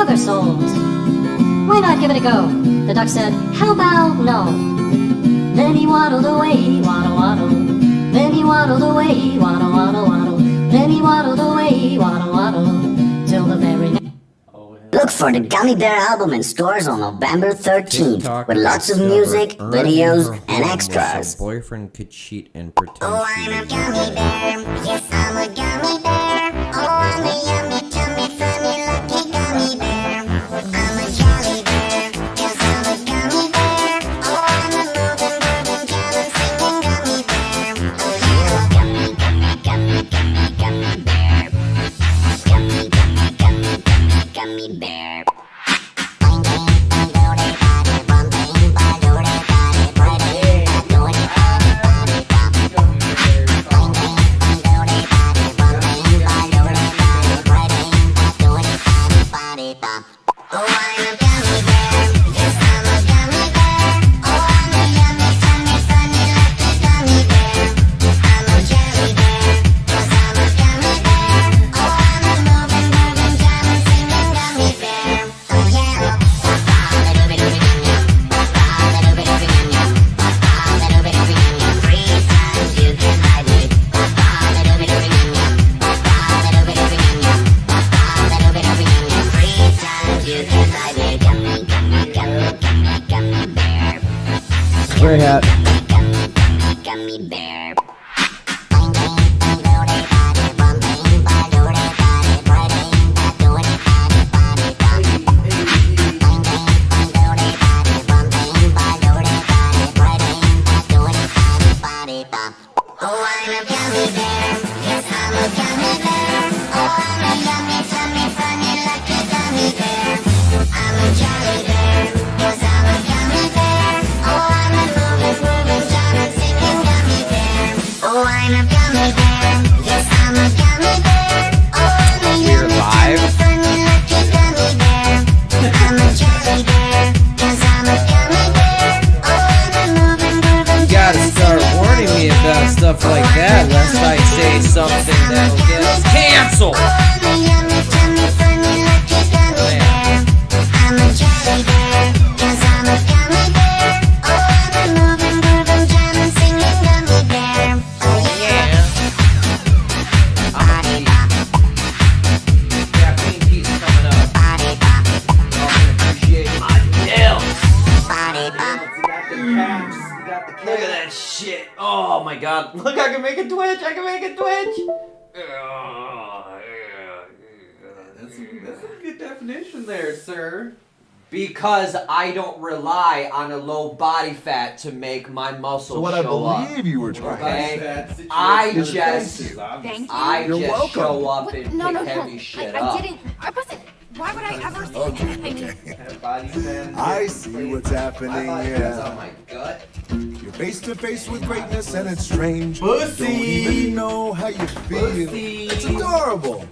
ever sold. Why not give it a go? The duck said, how about no? Then he waddled away, waddle, waddle. Then he waddled away, waddle, waddle, waddle. Then he waddled away, waddle, waddle. Till the very next. Look for the Gummy Bear album in stores on November 13th with lots of music, videos, and extras. So boyfriend could cheat and pretend. Oh, I'm a gummy bear. Yes, I'm a gummy bear. Oh, I'm a yummy, tummy, funny, lucky gummy bear. I'm a jolly bear. Yes, I'm a gummy bear. Oh, I'm a moving, grooving, jamming, singing gummy bear. Oh, yeah. Gummy, gummy, gummy, gummy, gummy bear. Gummy, gummy, gummy, gummy, gummy bear. Gray hat. Gummy bear. Oh, I'm a gummy bear. Yes, I'm a gummy bear. Oh, I'm a yummy, tummy, funny, lucky gummy bear. I'm a jolly bear. Yes, I'm a gummy bear. Oh, I'm a moving, grooving, jamming, singing gummy bear. Oh, I'm a gummy bear. Yes, I'm a gummy bear. Oh, I'm a yummy, tummy, funny, lucky gummy bear. I'm a jolly bear. Yes, I'm a gummy bear. Oh, I'm a moving, grooving, You gotta start warning me about stuff like that, lest I say something that'll get us canceled. I'm a yummy, tummy, funny, lucky gummy bear. I'm a jolly bear. Yes, I'm a gummy bear. Oh, I'm a moving, grooving, jamming, singing gummy bear. Oh, yeah. Caffeine Pete's coming up. Body pop, Y'all can appreciate my nails. body pop. Look at that shit. Oh my god. Look, I can make a twitch. I can make a twitch. That's a good definition there, sir. Because I don't rely on a low body fat to make my muscles So what I show up. believe you were trying. Okay? I Is just, Thank you. I You're just welcome. show up What? and No, pick no, no. heavy shit I up. didn't. I wasn't. Why would I ever say that? I mean, I see what's happening, That's on yeah. my gut. You're face to face with greatness and it's strange. Pussy. Don't even know how you feel. Pussy. It's adorable.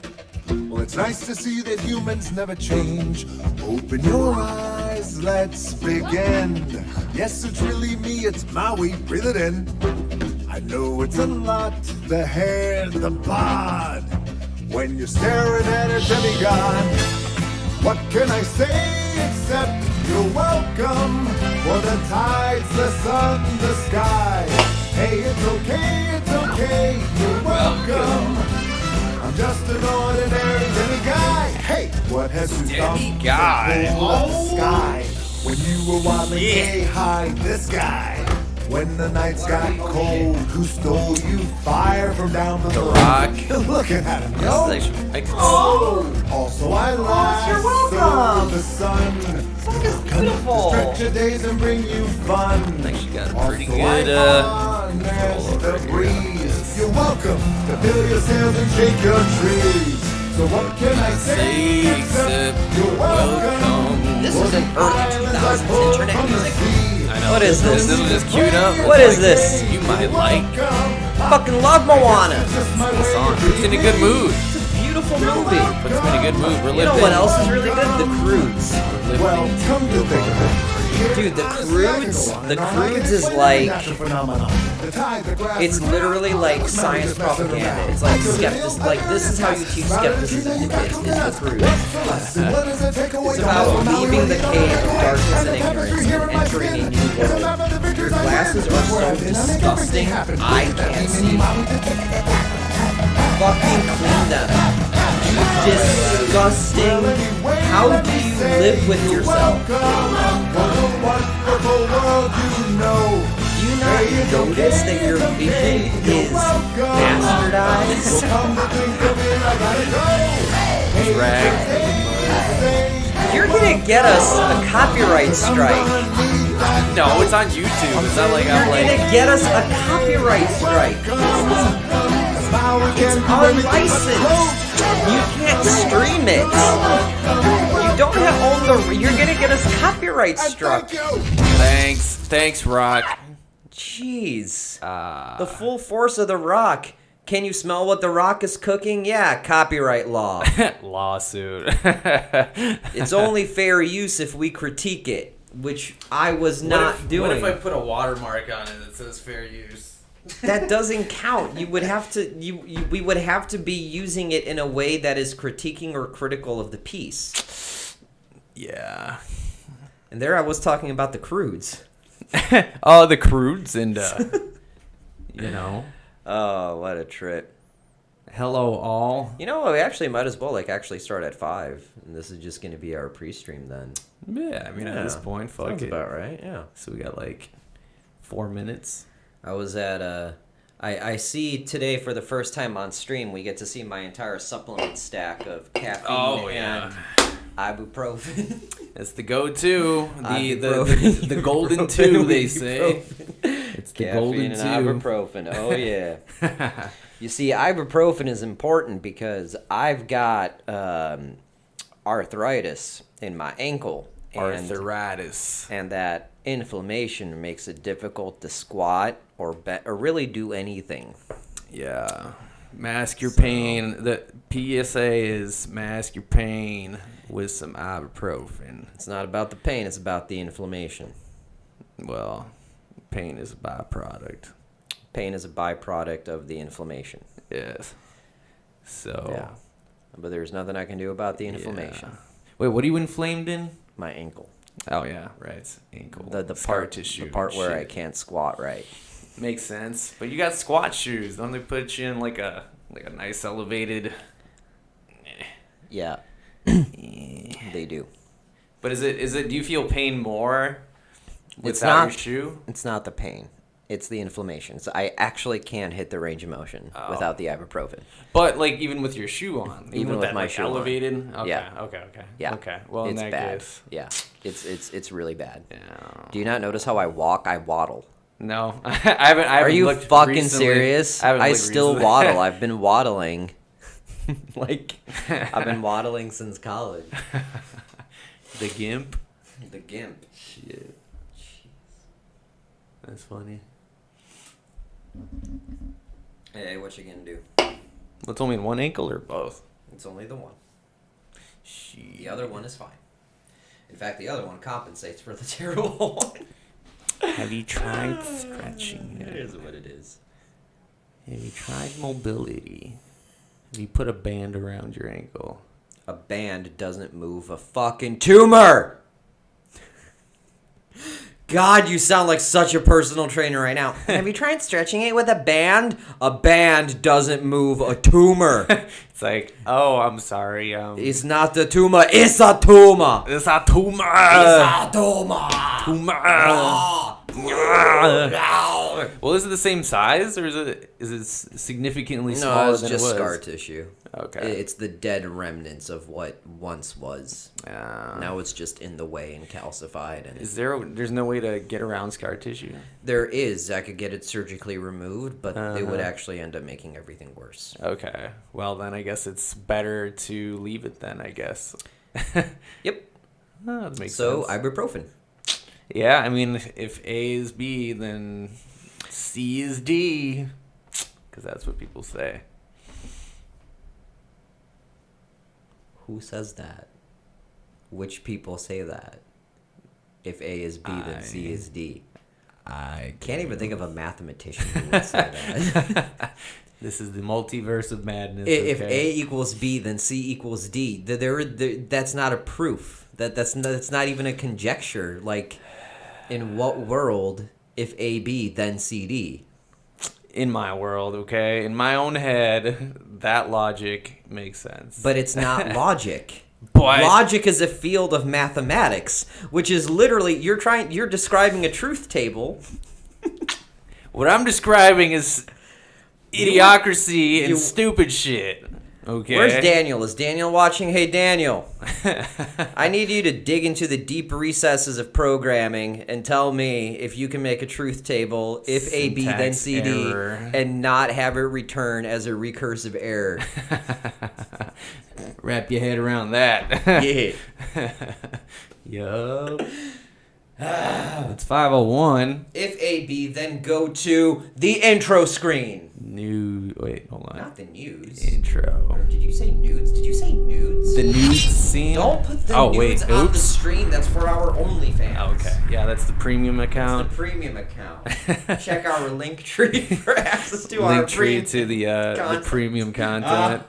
Well, it's nice to see that humans never change. Open your eyes, let's begin. Yes, it's really me, it's Maui, breathe it in. I know it's a lot, the hair, the bod. When you're staring at a demigod, what can I say except you're welcome? For the tides, the sun, the sky. Hey, it's okay, you're welcome. I'm just an ordinary demiguy. Hey, what has you come Demiguy. to the sky? When you were waddling way high, this guy. When the nights got cold, who stole you fire from down the road? Rock. Look at him, yo. Oh, Also, I lassoed you're welcome. the sun. beautiful. Stretch your days and bring you fun. Thanks, you got a Also, pretty I good, harness control the over here. breeze. You're welcome to fill your sails and shake your trees. So what can I say except you're welcome? This is an early 2000s internet music. I know. What is this? This is just queued up. What is this? You might like. Fucking love Moana. The song puts you in a good mood. It's a beautiful movie. Puts me in a good mood. We're You know living. what else is really good? The Cruise. Well, come to think of it, Dude, the Crudes is like, it's literally like science propaganda. It's like this is how you teach skepticism to kids, is the Crudes. It's about leaving the cave of darkness and ignorance and entering a new world. Your glasses are so disgusting, I can't see. Fucking clean them. Disgusting. How do you live with yourself? Do you not notice that your vision is bastardized? You're gonna get us a copyright strike. No, it's on YouTube. It's not like I'm You're like. gonna get us a copyright strike. It's unlicensed. You can't stream it. You don't own the. You're gonna get us copyright struck. Thanks, Rock. Jeez. The full force of the Rock. Can you smell what the Rock is cooking? Yeah, copyright law. Lawsuit. It's only fair use if we critique it, which I was not doing. What if I put a watermark on it that says fair use? That doesn't count. You would have to. We would have to be using it in a way that is critiquing or critical of the piece. Yeah. And there I was talking about the Crudes. Oh, the Crudes and you know. Oh, what a trip. Hello, all. You know, we actually might as well actually start at 5, and this is just going to be our pre-stream then. Yeah, I mean, at this point, fuck Sounds it. about right. Yeah. So we got like 4 minutes. I was at I see today for the first time on stream we get to see my entire supplement stack of caffeine and ibuprofen. It's the go-to, Ibuprofen. the golden two, they say. It's the Caffeine golden and two. ibuprofen. Oh yeah. You see, ibuprofen is important because I've got arthritis in my ankle. Arthritis. And that inflammation makes it difficult to squat or really do anything. Yeah. Mask your pain. The PSA is mask your pain with some ibuprofen. It's not about the pain, it's about the inflammation. Well, pain is a byproduct. Pain is a byproduct of the inflammation. Yes. So. Yeah. But there's nothing I can do about the inflammation. Yeah. Wait, what are you inflamed in? My ankle. Oh yeah, right. Ankle. The scar part tissue. The part where shit. I can't squat right. Makes sense. But you got squat shoes. Don't they put you in like a nice elevated? Yeah. They do. But is it? Do you feel pain more without your shoe? It's not the pain. It's the inflammation. So I actually can hit the range of motion without the ibuprofen. But like even with your shoe on, Even with that, my like, shoe on. elevated. Okay, Yeah. okay. Yeah. Okay. Well, in it's that bad. case, Yeah. It's really bad. yeah. Do you not notice how I walk? I waddle. No, I haven't. Are you looked fucking recently. serious? haven't I looked still recently. waddle. I've been waddling. I've been waddling since college. The gimp. The gimp. Shit. That's funny. Hey, what you gonna do? What's only in one ankle or both? It's only the one. Shit. The other one is fine. In fact, the other one compensates for the terrible one. Have you tried stretching? It is what it is. Have you tried mobility? Have you put a band around your ankle? A band doesn't move a fucking tumor! God, you sound like such a personal trainer right now. Have you tried stretching it with a band? A band doesn't move a tumor. It's like, oh, I'm sorry. It's not the tumor, it's a tumor! It's a tumor. It's a tumor! Well, is it the same size, or is it significantly smaller No, it's than just it was? scar tissue. Okay. It's the dead remnants of what once was. Yeah. Now it's just in the way and calcified. And There's no way to get around scar tissue? there is. I could get it surgically removed, but it would actually end up making everything worse. Okay. Well, then I guess it's better to leave it then, I guess. Yep. Oh, that makes So, sense. ibuprofen. Yeah, I mean, if A is B, then C is D. Because that's what people say. Who says that? Which people say that? If A is B, then C is D. I Can't even think of a mathematician who would say that. This is the multiverse of madness. If okay? A equals B, then C equals D. That's not a proof. That's not even a conjecture. Like, in what world, if A B, then C D? In my world, okay? In my own head, that logic makes sense. But it's not logic. But- Logic is a field of mathematics, which is literally you're describing a truth table. What I'm describing is idiocracy and you- stupid shit. Okay. Where's Daniel? Is Daniel watching? Hey, Daniel. I need you to dig into the deep recesses of programming and tell me if you can make a truth table if A, B, then Syntax C, D, error. and not have it return as a recursive error. Wrap your head around that. Yeah. Yup. It's 5:01. If A, B, then go to the intro screen. Wait, hold on. Not the news. Intro. Did you say nudes? Did you say nudes? The nudes scene. Don't put the Oh nudes wait, on the oops. stream. That's for our OnlyFans. Okay, yeah, that's the premium It's account. the premium account. Check our link tree for access to our Link tree premium to the content. premium content.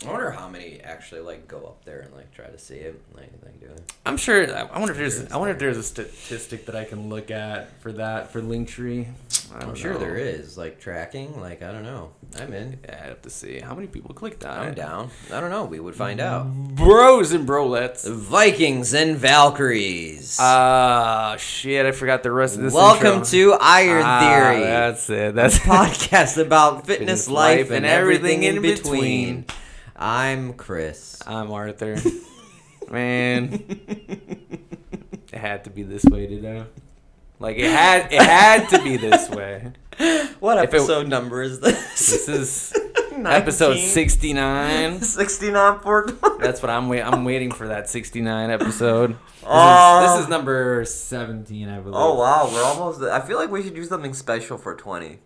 I wonder how many actually like go up there and like try to see it. Like do it. I'm sure. I wonder if there's a statistic that I can look at for Linktree. I'm sure there is like tracking. Like I don't know. I'm in. Yeah, I have to see how many people clicked on I'm it. down. I don't know. We would find out. Bros and brolettes. Vikings and Valkyries. Shit! I forgot the rest of this. Welcome intro. to Iron Theory. That's it. That's Podcast about fitness, life, and everything in between. between. I'm Chris. I'm Arthur. Man, it had to be this way, did it? Like it had to be this way. What If it- episode number is this? This is episode 69. 69 for That's what I'm waiting. I'm waiting for that 69 episode. This is number 17, I believe. Oh wow, we're almost. I feel like we should do something special for 20.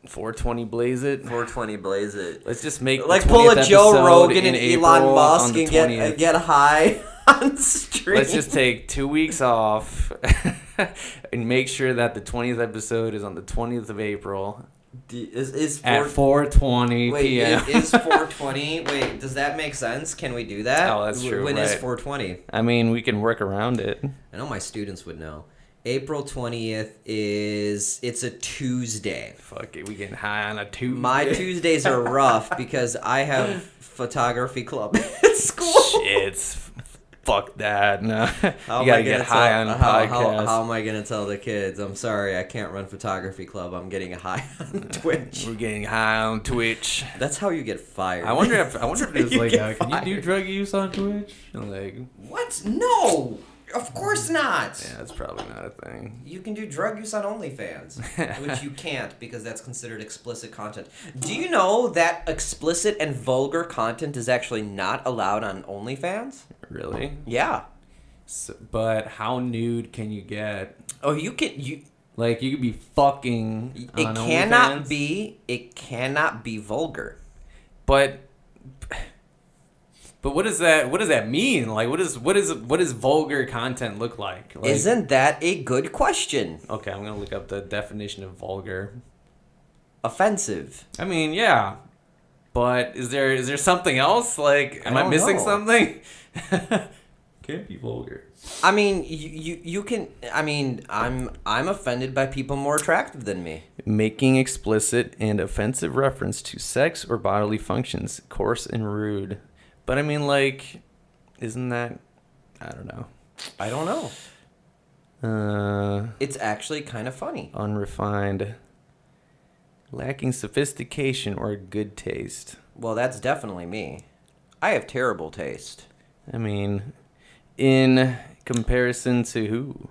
420 blaze it. 420 blaze it. Let's just make Like the pull a 20th Joe episode Rogan and in Elon April Musk on the and 20th. get high on stream. Let's just take 2 weeks off and make sure that the 20th episode is on the 20th of April is at 4:20 Wait, p.m. is 420? Wait, does that make sense? Can we do that? Oh, that's true, When is right. 420? I mean, we can work around it. I know my students would know. April 20th it's a Tuesday. Fuck it, we getting high on a Tuesday. My Tuesdays are rough because I have photography club at school. Shit, fuck that. No, How you am gotta I get gonna high tell, on how, podcast. how am I gonna tell the kids? I'm sorry, I can't run photography club. I'm getting high on Twitch. We're getting high on Twitch. That's how you get fired. I wonder if there's You like, get can you do fired. drug use on Twitch? Like, What? No, of course not. yeah, that's probably not a thing. You can do drug use on OnlyFans, which you can't because that's considered explicit content. Do you know that explicit and vulgar content is actually not allowed on OnlyFans? Really? Yeah. So, but how nude can you get? Oh, you can. You. Like, you could be fucking It on cannot OnlyFans, be. It cannot be vulgar. But what does that mean? Like, what does vulgar content look like? Isn't that a good question? Okay, I'm gonna look up the definition of vulgar. Offensive. I mean, yeah, but is there something else? Like, am I don't missing know. something? Can't be vulgar. I mean, you can. I mean, I'm offended by people more attractive than me. Making explicit and offensive reference to sex or bodily functions, coarse and rude. But I mean, like, isn't that? I don't know. I don't know. It's actually kind of funny. Unrefined, lacking sophistication or good taste. Well, that's definitely me. I have terrible taste. I mean, in comparison to who?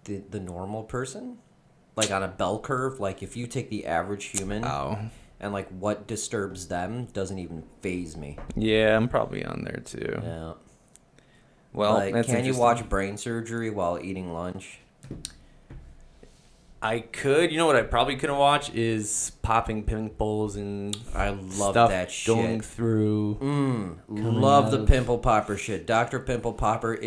The normal person? Like on a bell curve? Like if you take the average human Oh, and like what disturbs them doesn't even faze me. yeah, I'm probably on there too. Yeah. Well, Like, that's can you interesting. watch brain surgery while eating lunch? I could. You know what I probably couldn't watch is popping pimples and I love stuff that shit. going through. Love the out. pimple popper shit. Dr. Pimple Popper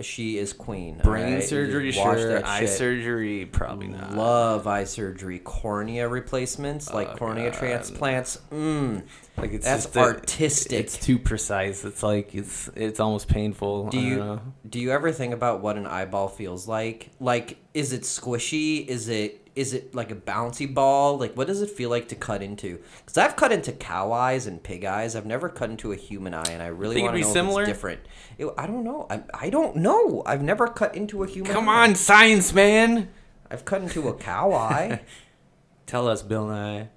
she is queen. Brain alright? You surgery, just watch sure. that Eye shit. surgery, probably not. Love eye surgery. Cornea replacements, like cornea transplants. Like it's That's just artistic. It's too precise. It's like it's almost painful. Do I don't you know. do you ever think about what an eyeball feels like? Like, is it squishy? Is it like a bouncy ball? Like, what does it feel like to cut into? Because I've cut into cow eyes and pig eyes. I've never cut into a human eye, and I really Think want to it'd know be if similar? it's different. I don't know. I don't know. I've never cut into a human. Come eye. on, science man. I've cut into a cow eye. Tell us, Bill Nye.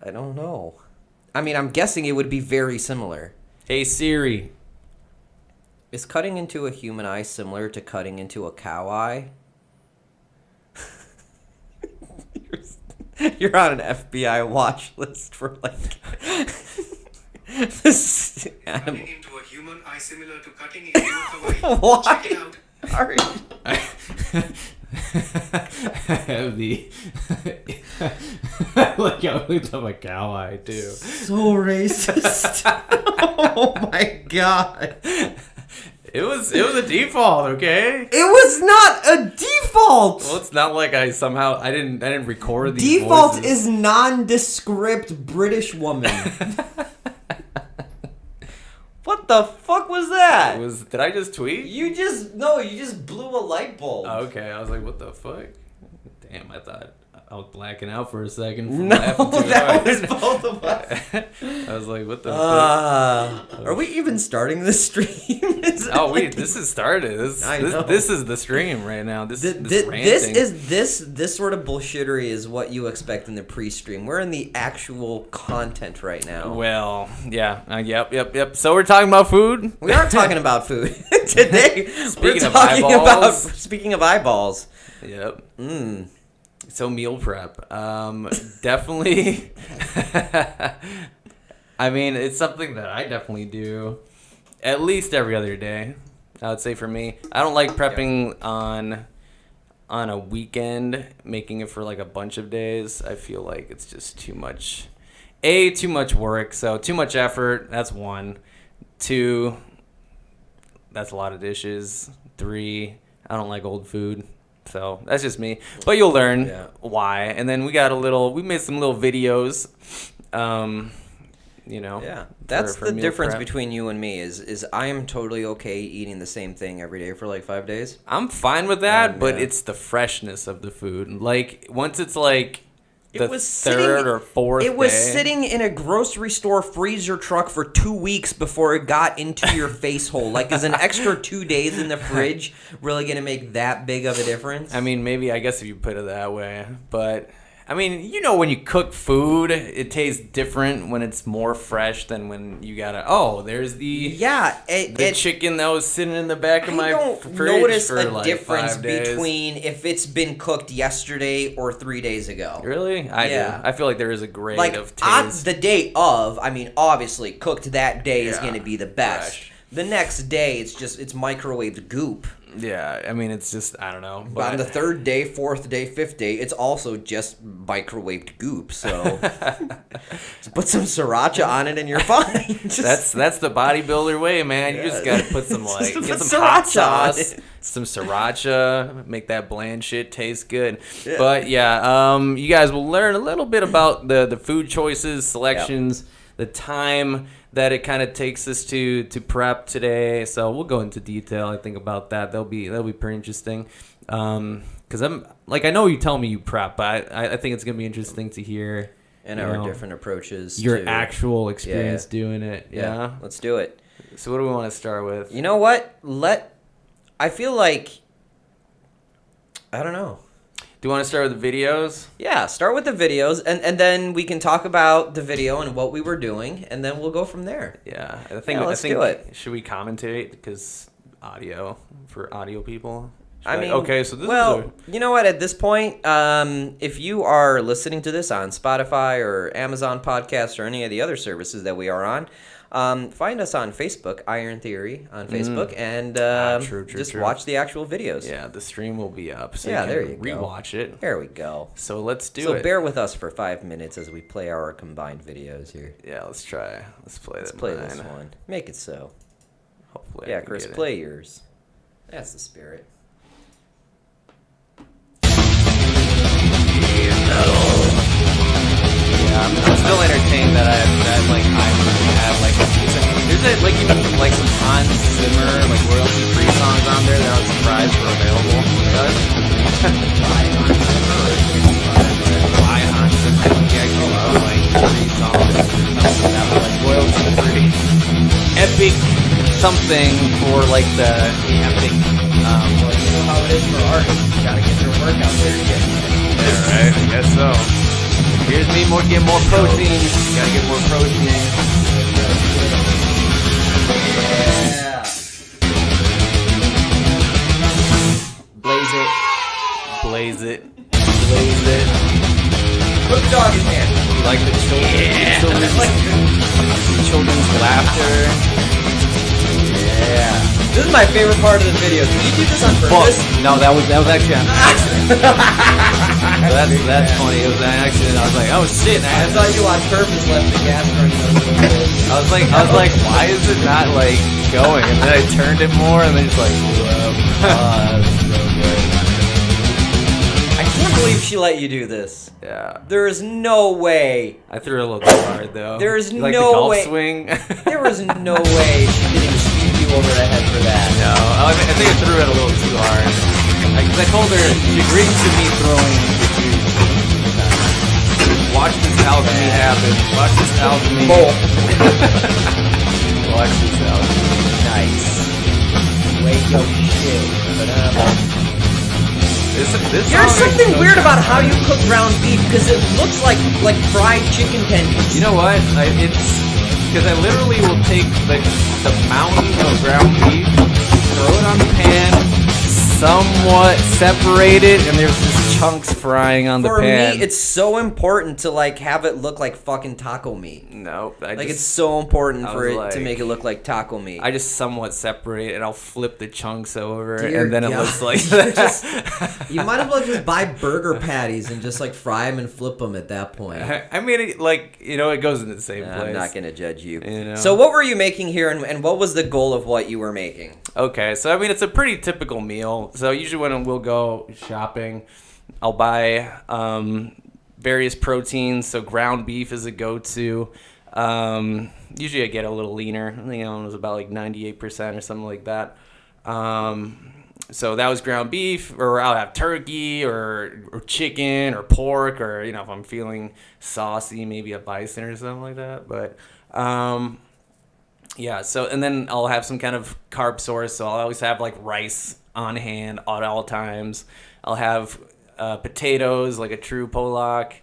I don't know. I mean, I'm guessing it would be very similar. Hey Siri. Is cutting into a human eye similar to cutting into a cow eye? You're on an FBI watch list for like this animal. Cutting into a human eye similar to cutting into a Hawaii. Why? Check it out. Are you- the like I looked up a cow eye too. So racist. Oh my god. It was a default, okay? It was not a default. Well, it's not like I didn't record these Default voices. is nondescript British woman. What the fuck was that? Did I just tweet? You just blew a light bulb. Oh, okay, I was like, what the fuck? Damn, I thought I was blacking out for a second. No, that was hard. both of us. I was like, what the fuck? Are we even starting this stream? This is started. I know. This is the stream right now. This This ranting. this sort of bullshittery is what you expect in the pre-stream. We're in the actual content right now. Well, yeah. Yep. So we're talking about food? We are talking about food today. Speaking we're of talking about eyeballs. speaking of eyeballs. Yep. So meal prep. Definitely. I mean, it's something that I definitely do at least every other day. I would say for me, I don't like prepping on a weekend, making it for like a bunch of days. I feel like it's just too much. Too much work, so too much effort. That's 1. 2, that's a lot of dishes. 3, I don't like old food. So that's just me. But you'll learn why. And then we made some little videos. Yeah, that's for the meal difference prep. between you and me is I am totally okay eating the same thing every day for like 5 days. I'm fine with that, but yeah. it's the freshness of the food. Like once it's like the It was third or fourth It was day. sitting in a grocery store freezer truck for 2 weeks before it got into your face hole. Like, is an extra 2 days in the fridge really gonna make that big of a difference? I mean, maybe, I guess if you put it that way. But, I mean, when you cook food, it tastes different when it's more fresh than when you gotta, there's the chicken that was sitting in the back of my fridge notice for a like difference 5 days. between if it's been cooked yesterday or 3 days ago. Really? I do. I feel like there is a grade Like, of on taste. the day of, I mean, obviously, cooked that day is Yeah, going to be the best. fresh. The next day, it's microwaved goop. Yeah, I mean, it's just, I don't know. But on the 3rd day, 4th day, 5th day, it's also just microwaved goop. So just put some sriracha on it and you're fine. Just, That's the bodybuilder way, man. You just gotta put some Just get put some hot sriracha on sauce, it. some sriracha, make that bland shit taste good. But yeah, you guys will learn a little bit about the food choices, selections, the time that it kind of takes us to prep today. So we'll go into detail, I think, about that. That'll be pretty interesting. Because I know you tell me you prep, but I think it's gonna be interesting to hear and our different approaches. your to, actual experience doing it. Yeah. Let's do it. So what do we want to start with? You know what? I feel like, I don't know. Do you want to start with the videos? Yeah, start with the videos, and then we can talk about the video and what we were doing, and then we'll go from there. Yeah, let's do it. Should we commentate because for audio people? I mean, okay, so this well, you know what? At this point, if you are listening to this on Spotify or Amazon Podcasts or any of the other services that we are on, find us on Facebook, Iron Theory on Facebook, and just watch the actual videos. Yeah, the stream will be up. So Yeah, you there can you go. rewatch it. There we go. So let's do So it. bear with us for 5 minutes as we play our combined videos here. Yeah, let's try. Let's play Let's that play mine. this one. Make it so. Hopefully, I Yeah, can Chris, get it. play yours. That's the spirit. Yeah, I'm still entertained that I have like even like some Hans Zimmer like royalty free songs on there that I was surprised were available. Buy Hans Zimmer. He actually wrote like 3 songs or something that were like royalty free. Epic something for like the epic. Well, you know how it is for artists. You gotta get your work out there. Yeah, right. I guess so. Here's me get more protein. Gotta get more protein. Yeah. Blaze it. Blaze it. Blaze it. Put the dog in there. You like the children's laughter. Yeah. This is my favorite part of the video. Did you do this on purpose? No, that was actually on accident. that's funny. It was an accident. I was like, oh shit! I thought you on purpose left the gas running a little bit. I was like, why is it not like going? And then I turned it more, and then it's like, That's so good. I can't believe she let you do this. yeah. There is no way. I threw it a little too hard though. There is like no the golf way. swing. There was no way she didn't sweep you over the head for that. No, I think I threw it a little too hard. I told her she agreed to me throwing the juice. Watch this alchemy happen. Watch this alchemy. Watch this alchemy. Nice. Way to go shit. This There's song something makes no weird sense. about how you cook ground beef because it looks like fried chicken tendies. You know what? It's because I literally will take the mountain of ground beef, throw it on the pan, somewhat separate it, and there's just chunks frying on the For pan. me, it's so important to have it look like fucking taco meat. Nope. It's so important I for was it like- to make it look like taco meat. I just somewhat separate and I'll flip the chunks over Dear and then it God. looks like You might as well just buy burger patties and just fry them and flip them at that point. I mean, it goes in the same place. I'm not gonna judge you. You know? So what were you making here, and what was the goal of what you were making? Okay, so I mean, it's a pretty typical meal. So usually when we'll go shopping, I'll buy various proteins. So ground beef is a go-to. Usually I get a little leaner. I think it was about like 98% or something like that. So that was ground beef, or I'll have turkey or chicken or pork, or if I'm feeling saucy, maybe a bison or something like that. But yeah, so and then I'll have some kind of carb source. So I'll always have like rice on hand at all times. I'll have potatoes, like a true Polak,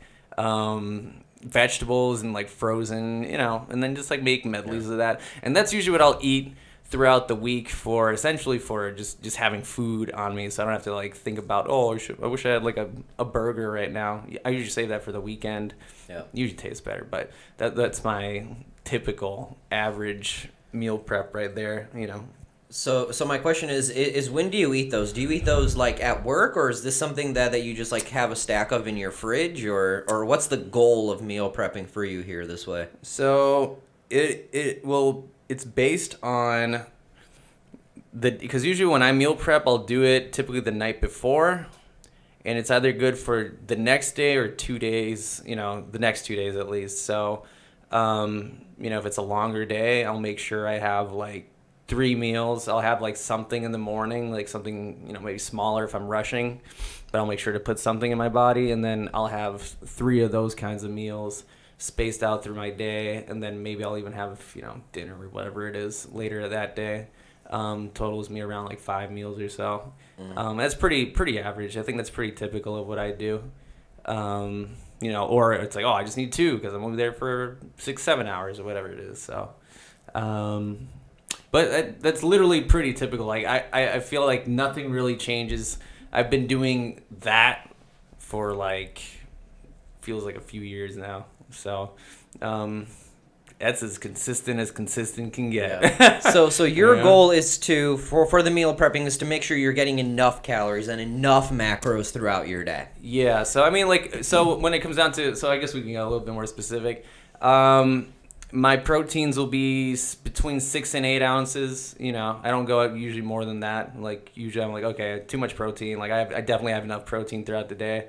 vegetables and like frozen, and then just like make medleys of that. And that's usually what I'll eat throughout the week for just having food on me, so I don't have to like think about, I wish I had like a burger right now. I usually save that for the weekend. Yeah. Usually tastes better, but that's my typical average meal prep right there, So my question is when do you eat those? Do you eat those like at work, or is this something that you just like have a stack of in your fridge, or what's the goal of meal prepping for you here this way? So it's based on because usually when I meal prep, I'll do it typically the night before, and it's either good for the next day or 2 days, the next 2 days at least. So, if it's a longer day, I'll make sure I have like 3 meals. I'll have like something in the morning, like something, maybe smaller if I'm rushing, but I'll make sure to put something in my body, and then I'll have 3 of those kinds of meals spaced out through my day, and then maybe I'll even have, dinner or whatever it is later that day. Totals me around like 5 meals or so. That's pretty average. I think that's pretty typical of what I do. Or it's like, I just need 2 because I'm over there for 6-7 hours or whatever it is. So, But that's literally pretty typical. Like I feel like nothing really changes. I've been doing that for like feels like a few years now. So that's as consistent can get. Yeah. So your Yeah. goal is to for the meal prepping is to make sure you're getting enough calories and enough macros throughout your day. Yeah, so I mean, like, so when it comes down to, so I guess we can get a little bit more specific. My proteins will be between 6 and 8 ounces. You know, I don't go up usually more than that. Like, usually I'm like, okay, too much protein. Like, I definitely have enough protein throughout the day.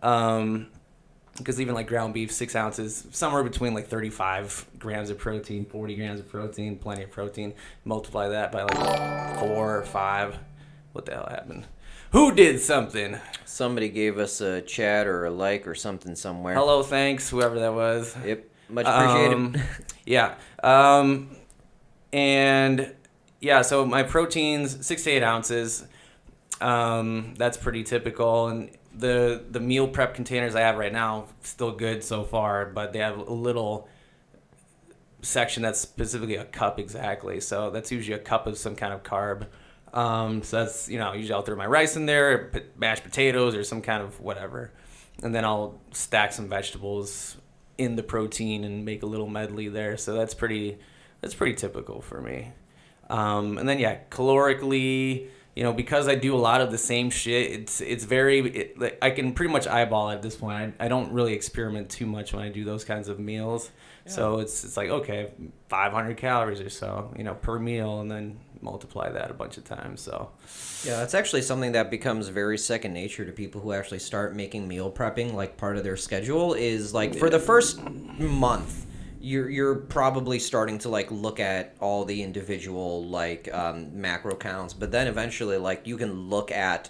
Because even like ground beef, 6 ounces, somewhere between like 35 grams of protein, 40 grams of protein, plenty of protein. Multiply that by like 4 or 5. What the hell happened? Who did something? Somebody gave us a chat or a like or something somewhere. Hello, thanks, whoever that was. Yep, much appreciated. Yeah. And yeah, so my proteins, 6 to 8 ounces. That's pretty typical. And the meal prep containers I have right now, still good so far, but they have a little section that's specifically a cup exactly. So that's usually a cup of some kind of carb. So that's, you know, usually I'll throw my rice in there, mashed potatoes or some kind of whatever. And then I'll stack some vegetables in the protein and make a little medley there. So that's pretty typical for me. And then, yeah, calorically, you know, because I do a lot of the same shit, like, I can pretty much eyeball it at this point. I don't really experiment too much when I do those kinds of meals. Yeah. So it's like, okay, 500 calories or so, you know, per meal, and then multiply that a bunch of times. So yeah, that's actually something that becomes very second nature to people who actually start making meal prepping like part of their schedule. Is like for the first month, you're probably starting to like look at all the individual like macro counts, but then eventually like you can look at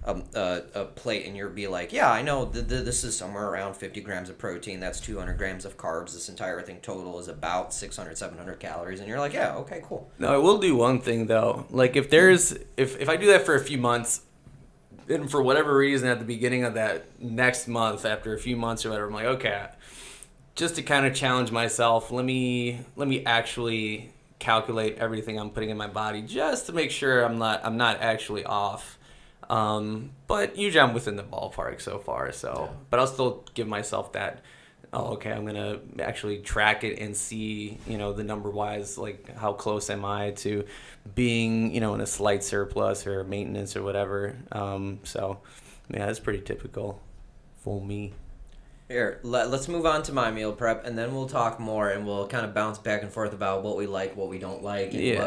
a plate and you'll be like, yeah, I know this is somewhere around 50 grams of protein, that's 200 grams of carbs, this entire thing total is about 600-700 calories, and you're like, yeah, okay, cool. No, I will do one thing though. Like if I do that for a few months, and for whatever reason at the beginning of that next month, after a few months or whatever, I'm like, okay, just to kind of challenge myself, let me actually calculate everything I'm putting in my body, just to make sure I'm not actually off. But usually I'm within the ballpark so far. So, yeah. But I'll still give myself that. Oh, okay, I'm gonna actually track it and see, you know, the number wise, like how close am I to being, you know, in a slight surplus or maintenance or whatever. So, yeah, that's pretty typical for me. Here, let's move on to my meal prep, and then we'll talk more, and we'll kind of bounce back and forth about what we like, what we don't like, and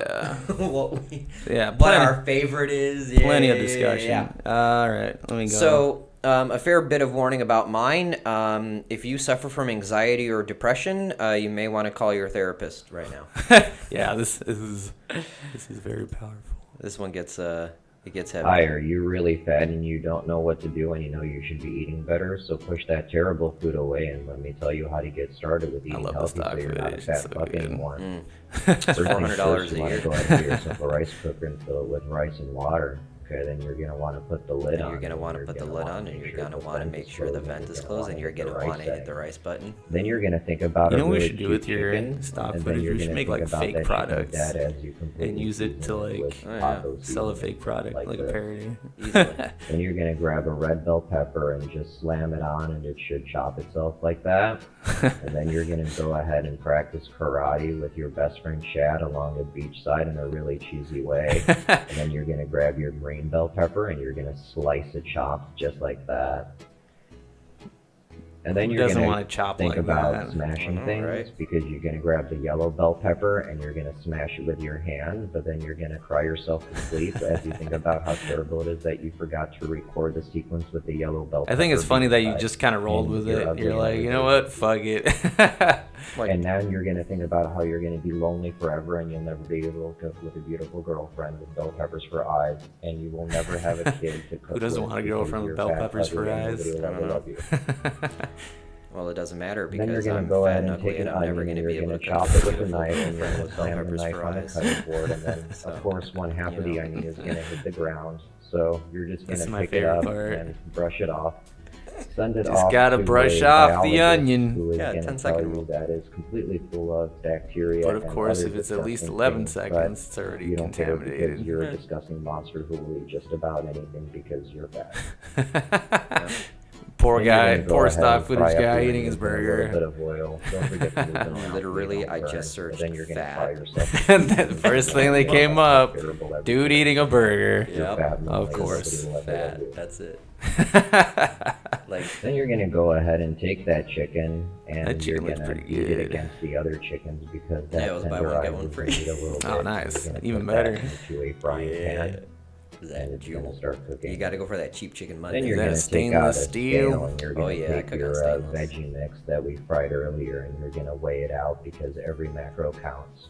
what our favorite is. Yeah, plenty of discussion. Yeah. All right, let me go. So, a fair bit of warning about mine. If you suffer from anxiety or depression, you may want to call your therapist right now. Yeah, this is very powerful. This one gets it gets heavy. Hi, are you really fat and you don't know what to do and you know you should be eating better? So push that terrible food away and let me tell you how to get started with eating healthy so you're not a fat fuck anymore. $400 a You want year. to go ahead and get yourself a rice cooker and fill it with rice and water. Okay, then you're going to want to put the lid on. You're going to want to put the lid on, and you're going to want to make sure the vent is closed, and you're going to want to hit the rice button. Then you're going to think about you know a what really we should do with cute your chicken, stock and footage? then you're We should gonna make think like about fake that products chicken dead as you completely and use it to season like with taco sell a seasoning, fake product, like a this. parody. Then you're going to grab a red bell pepper and just slam it on and it should chop itself like that. And then you're going to go ahead and practice karate with your best friend Chad along the beach side in a really cheesy way. And then you're going to grab your green bell pepper and you're going to slice it chopped just like that. And then Who you're doesn't going want to chop think like about that? smashing things, right? because you're going to grab the yellow bell pepper and you're going to smash it with your hand, but then you're going to cry yourself to sleep as you think about how terrible it is that you forgot to record the sequence with the yellow bell pepper. I think it's funny that you beside just kind of rolled and with you're it. ugly You're and like, you know everything. what? Fuck it. And now you're going to think about how you're going to be lonely forever and you'll never be able to cook with a beautiful girlfriend with bell peppers for eyes, and you will never have a kid to cook Who doesn't with want a because girlfriend with you're bell fat, peppers for ugly, and eyes? nobody will I don't ever know. love you. Well, it doesn't matter Then you're because going I'm to go fat ahead and and ugly, take an and I'm never onion going and to be you're able going to to cook chop it with a beautiful knife and you're girlfriend going to with bell slam the peppers knife for on the eyes. cutting board, and then So, of course one half of the onion is going to hit the ground. So you're just going This to is my pick it up favorite part. and brush it off. Send it Just off gotta to brush a off the biologist onion. Who is Yeah, gonna 10 tell second you rule. that is completely full of bacteria. But of and course, other if it's at least disgusting 11 things, seconds, it's but already you don't care because contaminated. you're a disgusting monster who will eat just about anything because you're fat. Poor Then you're guy, gonna go poor ahead stock and footage fry up guy your eating his onions in a little bit burger. of oil. Don't forget to move them around so Literally, you don't I burn. just searched Then you're gonna fry fat. yourself. And then the first thing that came up, dude eating a burger. You're Yep. fat, Of like, course. nobody will ever Fat. love you. That's it. Like, Then you're gonna go ahead and take that chicken and That you're chicken looks gonna pretty beat it good. against the other chickens because Yeah, that it was buy one, get tenderizes one the free. meat a little Oh, bit. nice. You're gonna Even put that better. into a frying pan, that and it's gonna jewel. start cooking. You got to go for that cheap chicken Monday. Then you're That gonna is take out a stainless steel. scale and you're gonna Oh, yeah, I take cook on your stainless. veggie mix that we fried earlier and you're gonna weigh it out because every macro counts.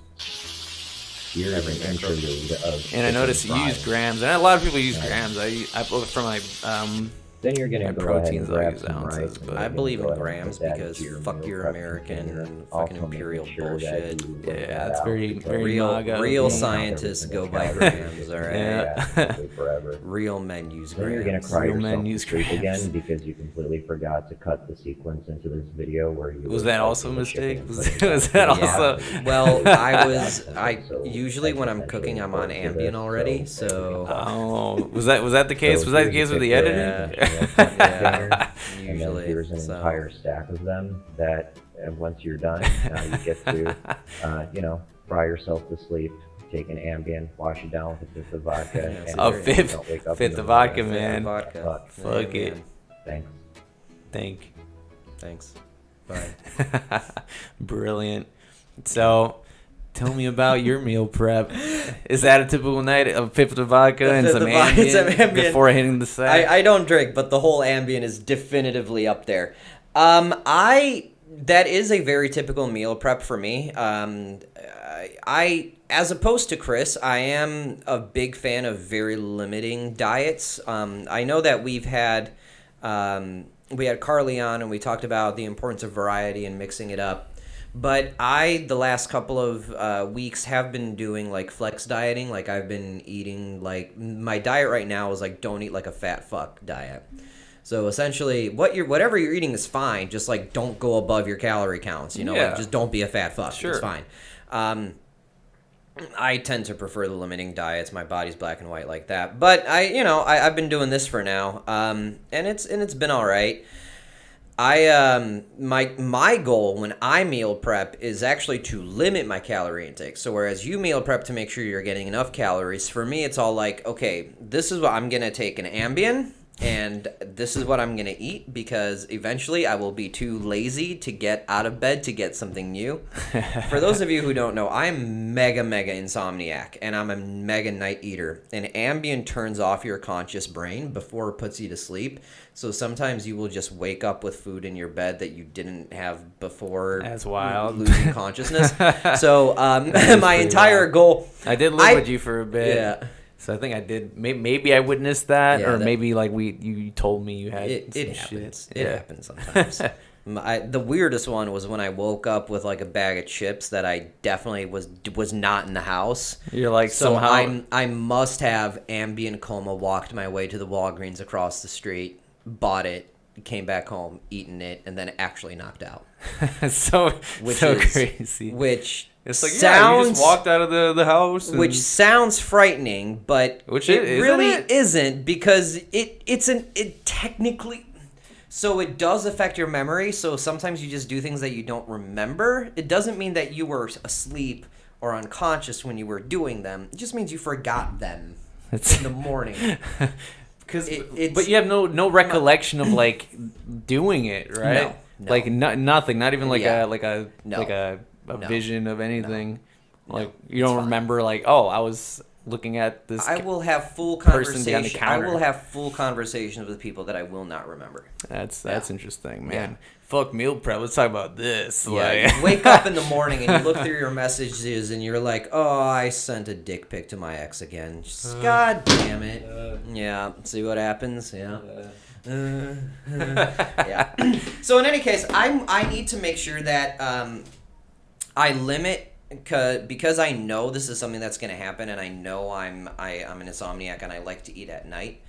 Here's Every an macro. interlude of And I chicken noticed you use frying. grams, and a lot of people use grams. I for my Then you're gonna my go ahead proteins, and I'll grab use some ounces, rice. but- and I you're believe gonna in go ahead and grams put that because into fuck meal your prep American container. fucking Also making imperial sure that bullshit. you Yeah, weigh that it's out very because very Real, MAGA. real Yeah. scientists go by Everything that's grams, all right? Yeah, absolutely forever. Real men use Then you're gonna grams. cry Real men yourself to use sleep grams. again because you completely forgot to cut the sequence into this video where you Was were that also a slicing the chicken mistake? and Was putting it was down that to the also? bottom. Well, I So usually when I'm that's cooking, I'm on essentially Ambien important already, to this, so Oh, was that the case? So Was that the here's case a with the picture of editing? the meal prep container, and then usually. here's an So entire stack of them that once you're done, you get to, fry yourself to sleep. Take an Ambien, wash it down with a fifth of vodka. Yeah, and so you there you go. don't wake up Fifth in the of vodka, morning. man. vodka. Fuck Yeah, it. man. Thanks. Think. Thanks. Bye. Brilliant. So, tell me about your meal prep. Is that a typical night of fifth of vodka and fifth some of vodka, some Ambien Ambien. before hitting the sack? I don't drink, but the whole Ambien is definitively up there. That is a very typical meal prep for me. I as opposed to Chris, I am a big fan of very limiting diets. I know that we had Carly on and we talked about the importance of variety and mixing it up. But the last couple of weeks have been doing like flex dieting. Like I've been eating like my diet right now is like don't eat like a fat fuck diet. So essentially, whatever you're eating is fine. Just like don't go above your calorie counts. You know, Yeah. like just don't be a fat fuck. Sure. It's fine. I tend to prefer the limiting diets. My body's black and white like that. But I've been doing this for now, and it's been all right. My goal when I meal prep is actually to limit my calorie intake. So whereas you meal prep to make sure you're getting enough calories, for me it's all like, okay, this is what I'm gonna take an Ambien. And this is what I'm going to eat because eventually I will be too lazy to get out of bed to get something new. For those of you who don't know, I'm mega insomniac and I'm a mega night eater. And Ambien turns off your conscious brain before it puts you to sleep. So sometimes you will just wake up with food in your bed that you didn't have before. That's wild. Losing consciousness. So my pretty entire wild. goal... I did live with you for a bit. Yeah. So I think I did. Maybe I witnessed that, Yeah, or that- maybe like you told me you had It some happens. shit. It happens sometimes. The weirdest one was when I woke up with like a bag of chips that I definitely was not in the house. You're like So somehow. I must have Ambien coma. Walked my way to the Walgreens across the street, bought it, came back home, eaten it, and then actually knocked out. so Which so is crazy. Which It's like sounds you just walked out of the house. And, which sounds frightening, but Which it isn't really it? isn't because it technically. So it does affect your memory. So sometimes you just do things that you don't remember. It doesn't mean that you were asleep or unconscious when you were doing them. It just means you forgot them in the morning. but you have no recollection of like doing it, right? No. Like nothing, not even like Yeah. a No. vision of anything. Like you don't remember like, oh, I was looking at this. I will have full person behind the conversation. I counter. will have full conversations with people that I will not remember. That's interesting, man. Yeah. Fuck meal prep. Let's talk about this. Yeah, Like, you wake up in the morning and you look through your messages and you're like, oh, I sent a dick pic to my ex again. Just, God damn it. Yeah, see what happens? Yeah. Yeah. So in any case, I need to make sure that I limit because I know this is something that's going to happen and I know I'm an insomniac and I like to eat at night.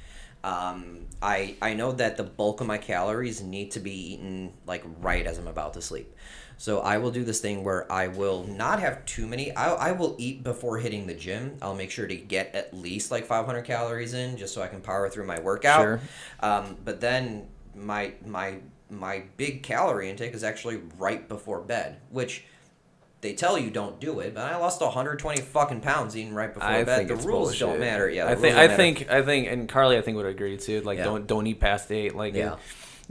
I know that the bulk of my calories need to be eaten like right as I'm about to sleep. So I will do this thing where I will not have too many. I will eat before hitting the gym. I'll make sure to get at least like 500 calories in just so I can power through my workout. Sure. But then my big calorie intake is actually right before bed, which they tell you don't do it, but I lost 120 fucking pounds eating right before bed. The rules don't matter. Yeah, I think, and Carly, I think would agree too. Like, don't eat past 8. Like,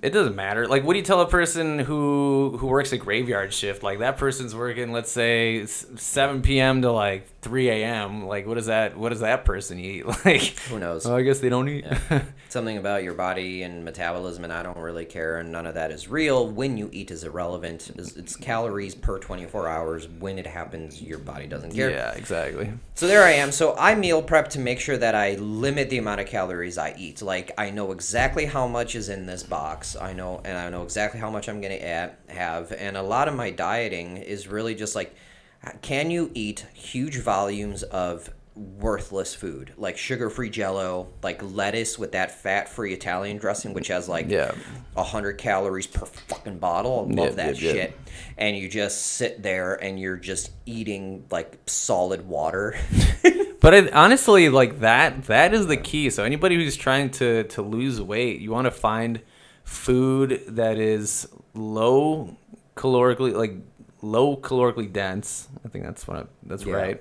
it doesn't matter. Like, what do you tell a person who works a graveyard shift? Like, that person's working, let's say, 7 p.m. to like 3 a.m. Like, what does that person eat? Like, who knows? Well, I guess they don't eat. Yeah. Something about your body and metabolism, and I don't really care, and none of that is real. When you eat is irrelevant. It's calories per 24 hours. When it happens, your body doesn't care. Yeah, exactly. So there I am. So I meal prep to make sure that I limit the amount of calories I eat. Like, I know exactly how much is in this box. I know exactly how much I'm going to have. And a lot of my dieting is really just like, can you eat huge volumes of worthless food, like sugar-free Jello, like lettuce with that fat-free Italian dressing, which has like 100 calories per fucking bottle. I love that shit. And you just sit there and you're just eating like solid water. But honestly, like that is the key. So anybody who's trying to lose weight, you want to find food that is low calorically dense. I think that's right.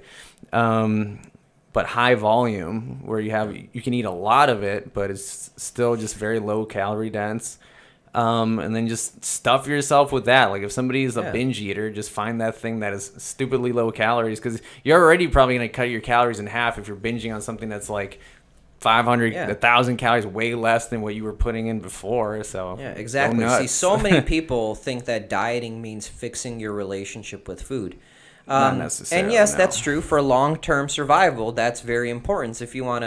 But high volume, where you can eat a lot of it, but it's still just very low calorie dense. And then just stuff yourself with that. Like, if somebody's a binge eater, just find that thing that is stupidly low calories, because you're already probably going to cut your calories in half if you're binging on something that's like 500, 1,000 calories, way less than what you were putting in before. So yeah, exactly. See, so many people think that dieting means fixing your relationship with food. Not necessarily. And yes, that's true for long-term survival. That's very important. If you want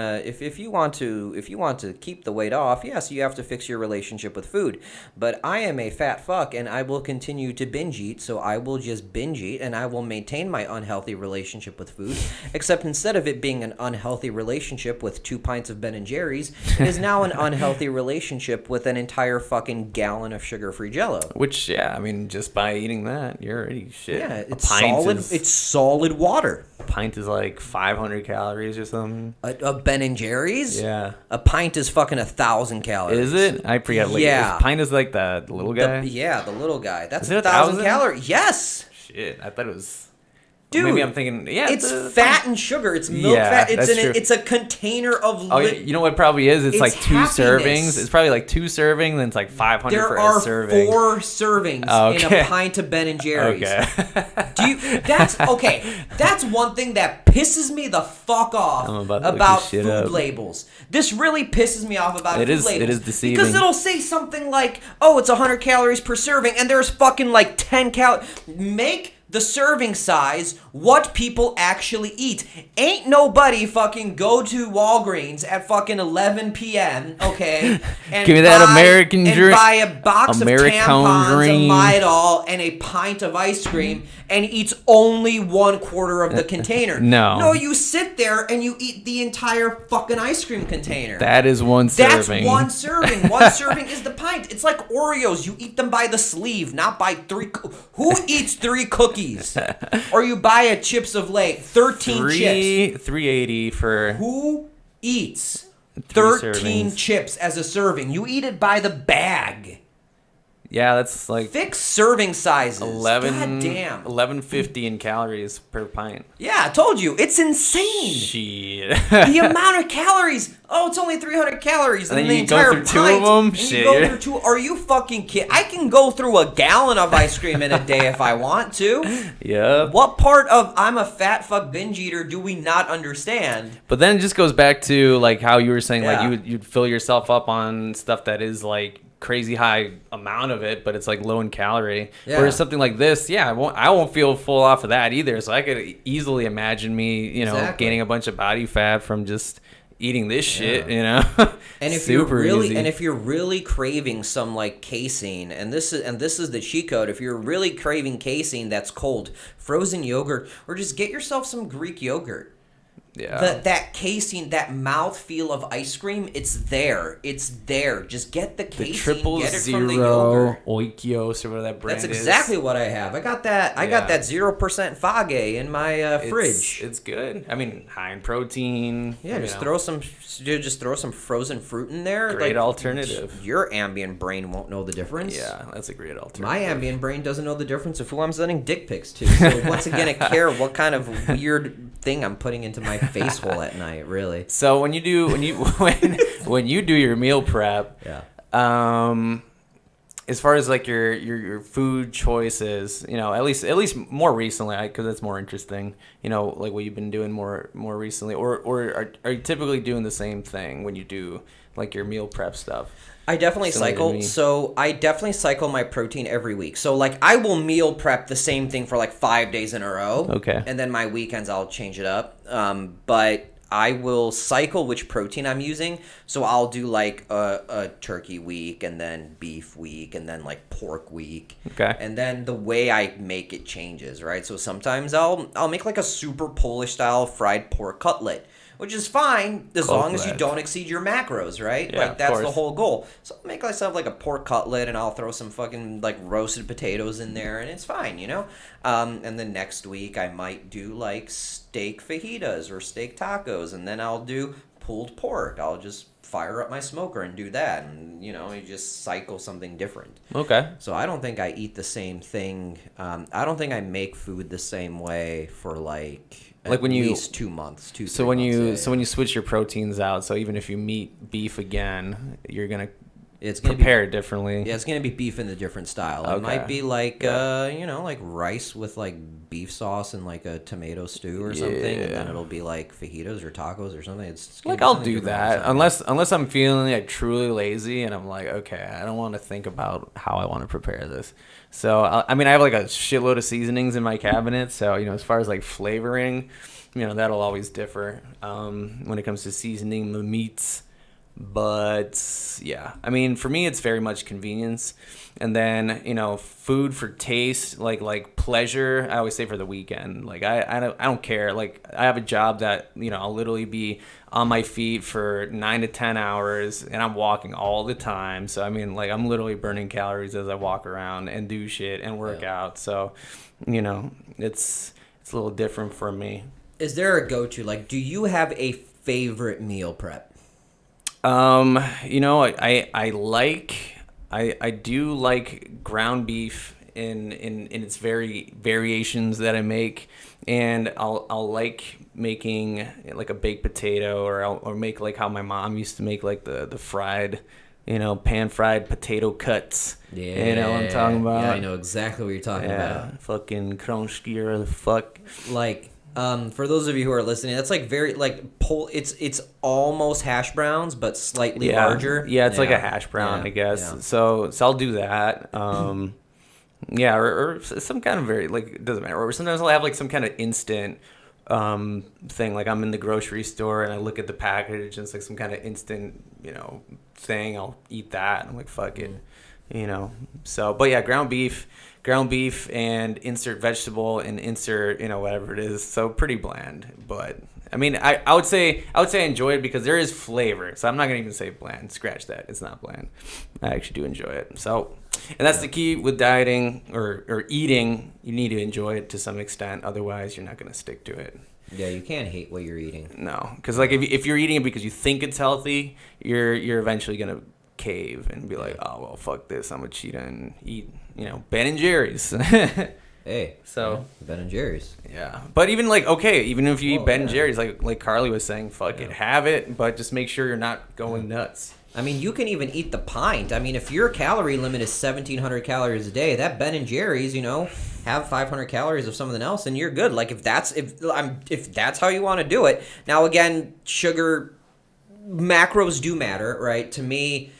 to keep the weight off, yes, you have to fix your relationship with food. But I am a fat fuck, and I will continue to binge eat. So I will just binge eat, and I will maintain my unhealthy relationship with food. Except instead of it being an unhealthy relationship with 2 pints of Ben and Jerry's, it is now an unhealthy relationship with an entire fucking gallon of sugar-free Jello. Which, I mean, just by eating that, you're already shit. Yeah, it's solid. It's solid water. A pint is like 500 calories or something. A Ben and Jerry's? Yeah. A pint is fucking 1,000 calories. Is it? I forget. Like, yeah. Pint is like the little guy? The little guy. That's 1,000 calories. Yes. Shit, I thought it was... Dude, maybe I'm thinking, it's fat and sugar. It's milk fat. It's a container of... you know what it probably is? It's like 2 happiness. servings. It's probably like 2 servings, then it's like 500 for a serving. There are 4 servings in a pint of Ben and Jerry's. Okay. That's one thing that pisses me the fuck off about food labels. This really pisses me off about food labels. It is deceiving. Because it'll say something like, oh, it's 100 calories per serving, and there's fucking like 10 calories. Make the serving size what people actually eat. Ain't nobody fucking go to Walgreens at fucking 11 p.m., okay, and give me that American drink, buy a box of tampons, dream. a Midol, and a pint of ice cream, and eats only 1/4 of the container. No, you sit there and you eat the entire fucking ice cream container. That is one serving. That's one serving. One serving is the pint. It's like Oreos. You eat them by the sleeve, not by 3. Who eats 3 cookies? Or you buy a Chips of Lake, 13 chips. $3.80 for... Who eats 13 chips as a serving? You eat it by the bag. Yeah, that's like... Fix serving sizes. God damn. 1150 in calories per pint. Yeah, I told you. It's insane. Shit. The amount of calories. Oh, it's only 300 calories. And then the you entire go through pint, 2 of them? And Shit. you go through 2. Are you fucking kidding? I can go through a gallon of ice cream in a day if I want to. Yeah. What part of I'm a fat fuck binge eater do we not understand? But then it just goes back to like how you were saying, like you'd fill yourself up on stuff that is like crazy high amount of it, but it's like low in calorie. Whereas something like this, I won't feel full off of that either. So I could easily imagine me, gaining a bunch of body fat from just eating this shit, And if you're really craving some like casein, and this is the cheat code, if you're really craving casein that's cold, frozen yogurt, or just get yourself some Greek yogurt. Yeah. that casing, that mouthfeel of ice cream, it's there. It's there. Just get the The casing, get it from the 000 yogurt. Oikios or whatever that brand That's is. exactly what I have. I got that. I got Yeah. that 0% Fage in my fridge. It's good. I mean, high in protein. Yeah, you just know. throw some frozen fruit in there. Great alternative. Your ambient brain won't know the difference. Yeah, that's a great alternative. My ambient brain doesn't know the difference of who I'm sending dick pics to. So what's it gonna care what kind of weird thing I'm putting into my face hole at night? Really. So when you do when you do your meal prep, as far as like your food choices, you know, at least more recently, because that's more interesting. You know, like what you've been doing more recently, or are you typically doing the same thing when you do like your meal prep stuff? I definitely Similar to cycle. me. So I definitely cycle my protein every week. So like I will meal prep the same thing for like 5 days in a row. Okay. And then my weekends I'll change it up. But I will cycle which protein I'm using. So I'll do like a turkey week and then beef week and then like pork week. Okay. And then the way I make it changes, right? So sometimes I'll make like a super Polish style fried pork cutlet, which is fine as long as you Cutlet. don't exceed your macros, right? Yeah, Like of that's the course. whole goal. So I'll make myself like a pork cutlet and I'll throw some fucking like roasted potatoes in there and it's fine, you know? And then next week I might do like steak fajitas or steak tacos and then I'll do pulled pork. I'll just fire up my smoker and do that and you know, you just cycle something different. Okay. So I don't think I eat the same thing. I don't think I make food the same way for like When at you least 2 months. So when you switch your proteins out, so even if you meet beef again, you're gonna prepare it differently. Yeah, it's gonna be beef in a different style. It Okay. might be like you know, like rice with like beef sauce and like a tomato stew or something, and then Yeah. it'll be like fajitas or tacos or something. It's gonna Like be I'll something do different that all the time. unless I'm feeling like truly lazy and I'm like, okay, I don't want to think about how I want to prepare this. So I mean, I have like a shitload of seasonings in my cabinet. So you know, as far as like flavoring, you know, that'll always differ when it comes to seasoning the meats. But yeah, I mean, for me, it's very much convenience. And then, you know, food for taste, like pleasure, I always say for the weekend. Like, I don't care. Like, I have a job that, you know, I'll literally be on my feet for 9 to 10 hours and I'm walking all the time. So, I mean, like, I'm literally burning calories as I walk around and do shit and work out. So, you know, it's a little different for me. Is there a go-to? Like, do you have a favorite meal prep? You know, I do like ground beef in its variations that I make, and I'll like making like a baked potato, or make like how my mom used to make like the fried, you know, pan fried potato cuts. Yeah, you know what I'm talking about. Yeah, I know exactly what you're talking about. Fucking crunchy or the fuck. Like, for those of you who are listening, that's like very like it's almost hash browns but slightly larger. Yeah, it's like a hash brown, I guess. Yeah. So I'll do that. Yeah, or some kind of very, like, it doesn't matter. Or sometimes I'll have like some kind of instant thing. Like I'm in the grocery store and I look at the package and it's like some kind of instant, you know, thing. I'll eat that. I'm like, fuck it, you know. So, but yeah, ground beef and insert vegetable and insert, you know, whatever it is. So pretty bland, but I mean, I would say I enjoy it because there is flavor. So I'm not gonna even say bland. Scratch that. It's not bland. I actually do enjoy it. So, and that's the key with dieting or eating. You need to enjoy it to some extent. Otherwise, you're not gonna stick to it. Yeah, you can't hate what you're eating. No, because like if you're eating it because you think it's healthy, you're eventually gonna cave and be like, oh well, fuck this. I'm a cheetah and eat, you know, Ben and Jerry's. Hey, so Ben and Jerry's. Yeah, but even like, okay, even if you eat Ben and Jerry's, like Carly was saying, fuck it, have it, but just make sure you're not going nuts. I mean, you can even eat the pint. I mean, if your calorie limit is 1,700 calories a day, that Ben and Jerry's, you know, have 500 calories of something else, and you're good. Like if that's how you want to do it. Now, again, sugar macros do matter, right? To me,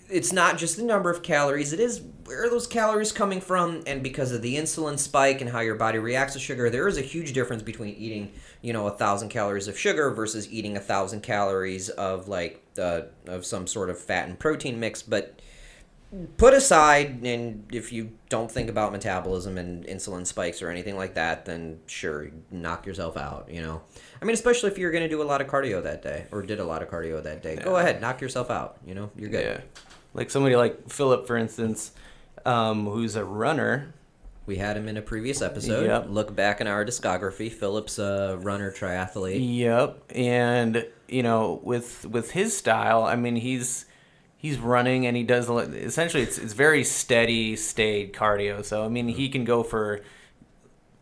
it's not just the number of calories. It is where are those calories coming from, and because of the insulin spike and how your body reacts to sugar, there is a huge difference between eating, you know, 1,000 calories of sugar versus eating 1,000 calories of like of some sort of fat and protein mix. But put aside, and if you don't think about metabolism and insulin spikes or anything like that, then sure, knock yourself out, you know. I mean, especially if you're going to do a lot of cardio that day, or did a lot of cardio that day. Go ahead, knock yourself out, you know, you're good. Yeah. Like somebody like Philip, for instance, who's a runner. We had him in a previous episode. Yep. Look back in our discography. Philip's a runner triathlete. Yep. And, you know, with his style, I mean, he's running and he does, essentially, it's very steady state cardio. So, I mean, he can go for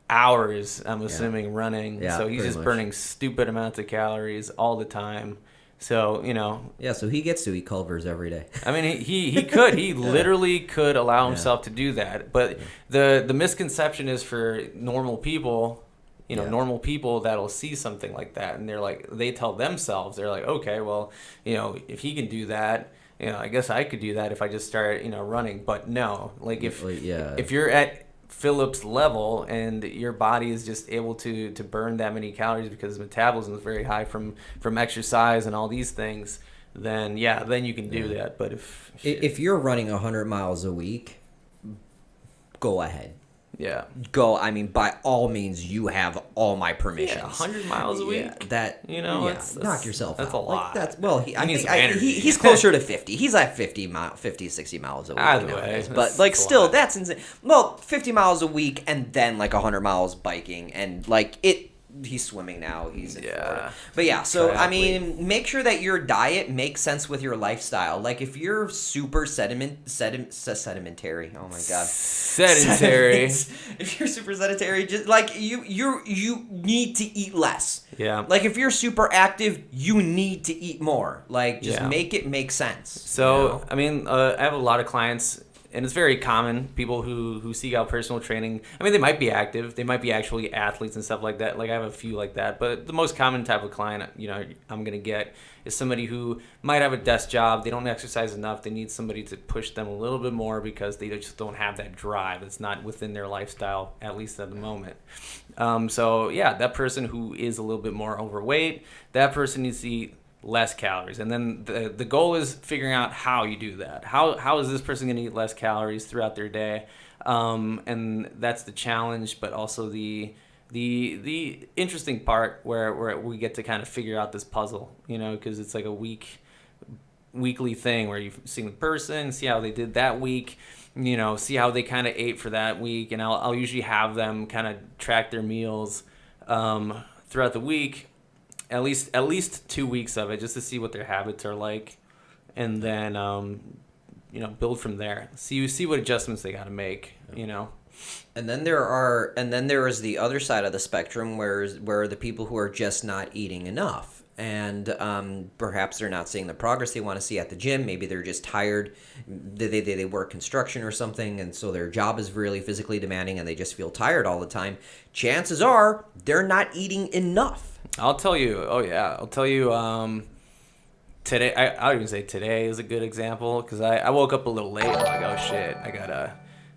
hours, I'm assuming, running. Yeah, so he's pretty just much. burning stupid amounts of calories all the time. So, you know. Yeah, so he gets to eat Culvers every day. I mean, he could. He literally could allow himself to do that. But the misconception is for normal people, you know, normal people that'll see something like that. And they're like, they tell themselves, they're like, okay, well, you know, if he can do that, you know, I guess I could do that if I just start, you know, running. But no, like if you're at Philip's level and your body is just able to burn that many calories because metabolism is very high from exercise and all these things, then you can do that. But if you're running 100 miles a week, go ahead. Yeah. Go. I mean, by all means, you have all my permissions. 100 miles a week. Yeah, that, you know, that's knock yourself that's out. a lot. Like, well, he's closer to 50. He's at 50, 60 miles a week Either nowadays. way, But like, that's a still, lot. that's insane. Well, 50 miles a week and then like 100 miles biking and like it. He's swimming now. He's in Florida. But yeah, so I mean, make sure that your diet makes sense with your lifestyle. Like if you're super sedentary. Oh my god, sedentary. If you're super sedentary, just like you need to eat less. Yeah. Like if you're super active, you need to eat more. Like just make it make sense. So you know? I mean, I have a lot of clients. And it's very common, people who seek out personal training. I mean, they might be active. They might be actually athletes and stuff like that. Like, I have a few like that. But the most common type of client, you know, I'm going to get is somebody who might have a desk job. They don't exercise enough. They need somebody to push them a little bit more because they just don't have that drive. It's not within their lifestyle, at least at the moment. So, yeah, that person who is a little bit more overweight, that person needs to eat less calories. And then the goal is figuring out how you do that. How is this person going to eat less calories throughout their day? And that's the challenge, but also the interesting part where we get to kind of figure out this puzzle, you know, because it's like a weekly thing where you see the person, see how they did that week, you know, see how they kind of ate for that week. And I'll usually have them kind of track their meals throughout the week. At least 2 weeks of it, just to see what their habits are like, and then you know, build from there. See what adjustments they got to make. You know, and then there is the other side of the spectrum where the people who are just not eating enough, and perhaps they're not seeing the progress they want to see at the gym. Maybe they're just tired. They work construction or something, and so their job is really physically demanding, and they just feel tired all the time. Chances are they're not eating enough. I'll tell you. Oh yeah, I'll tell you. Today, I'll even say today is a good example because I woke up a little late. I'm like, oh shit, I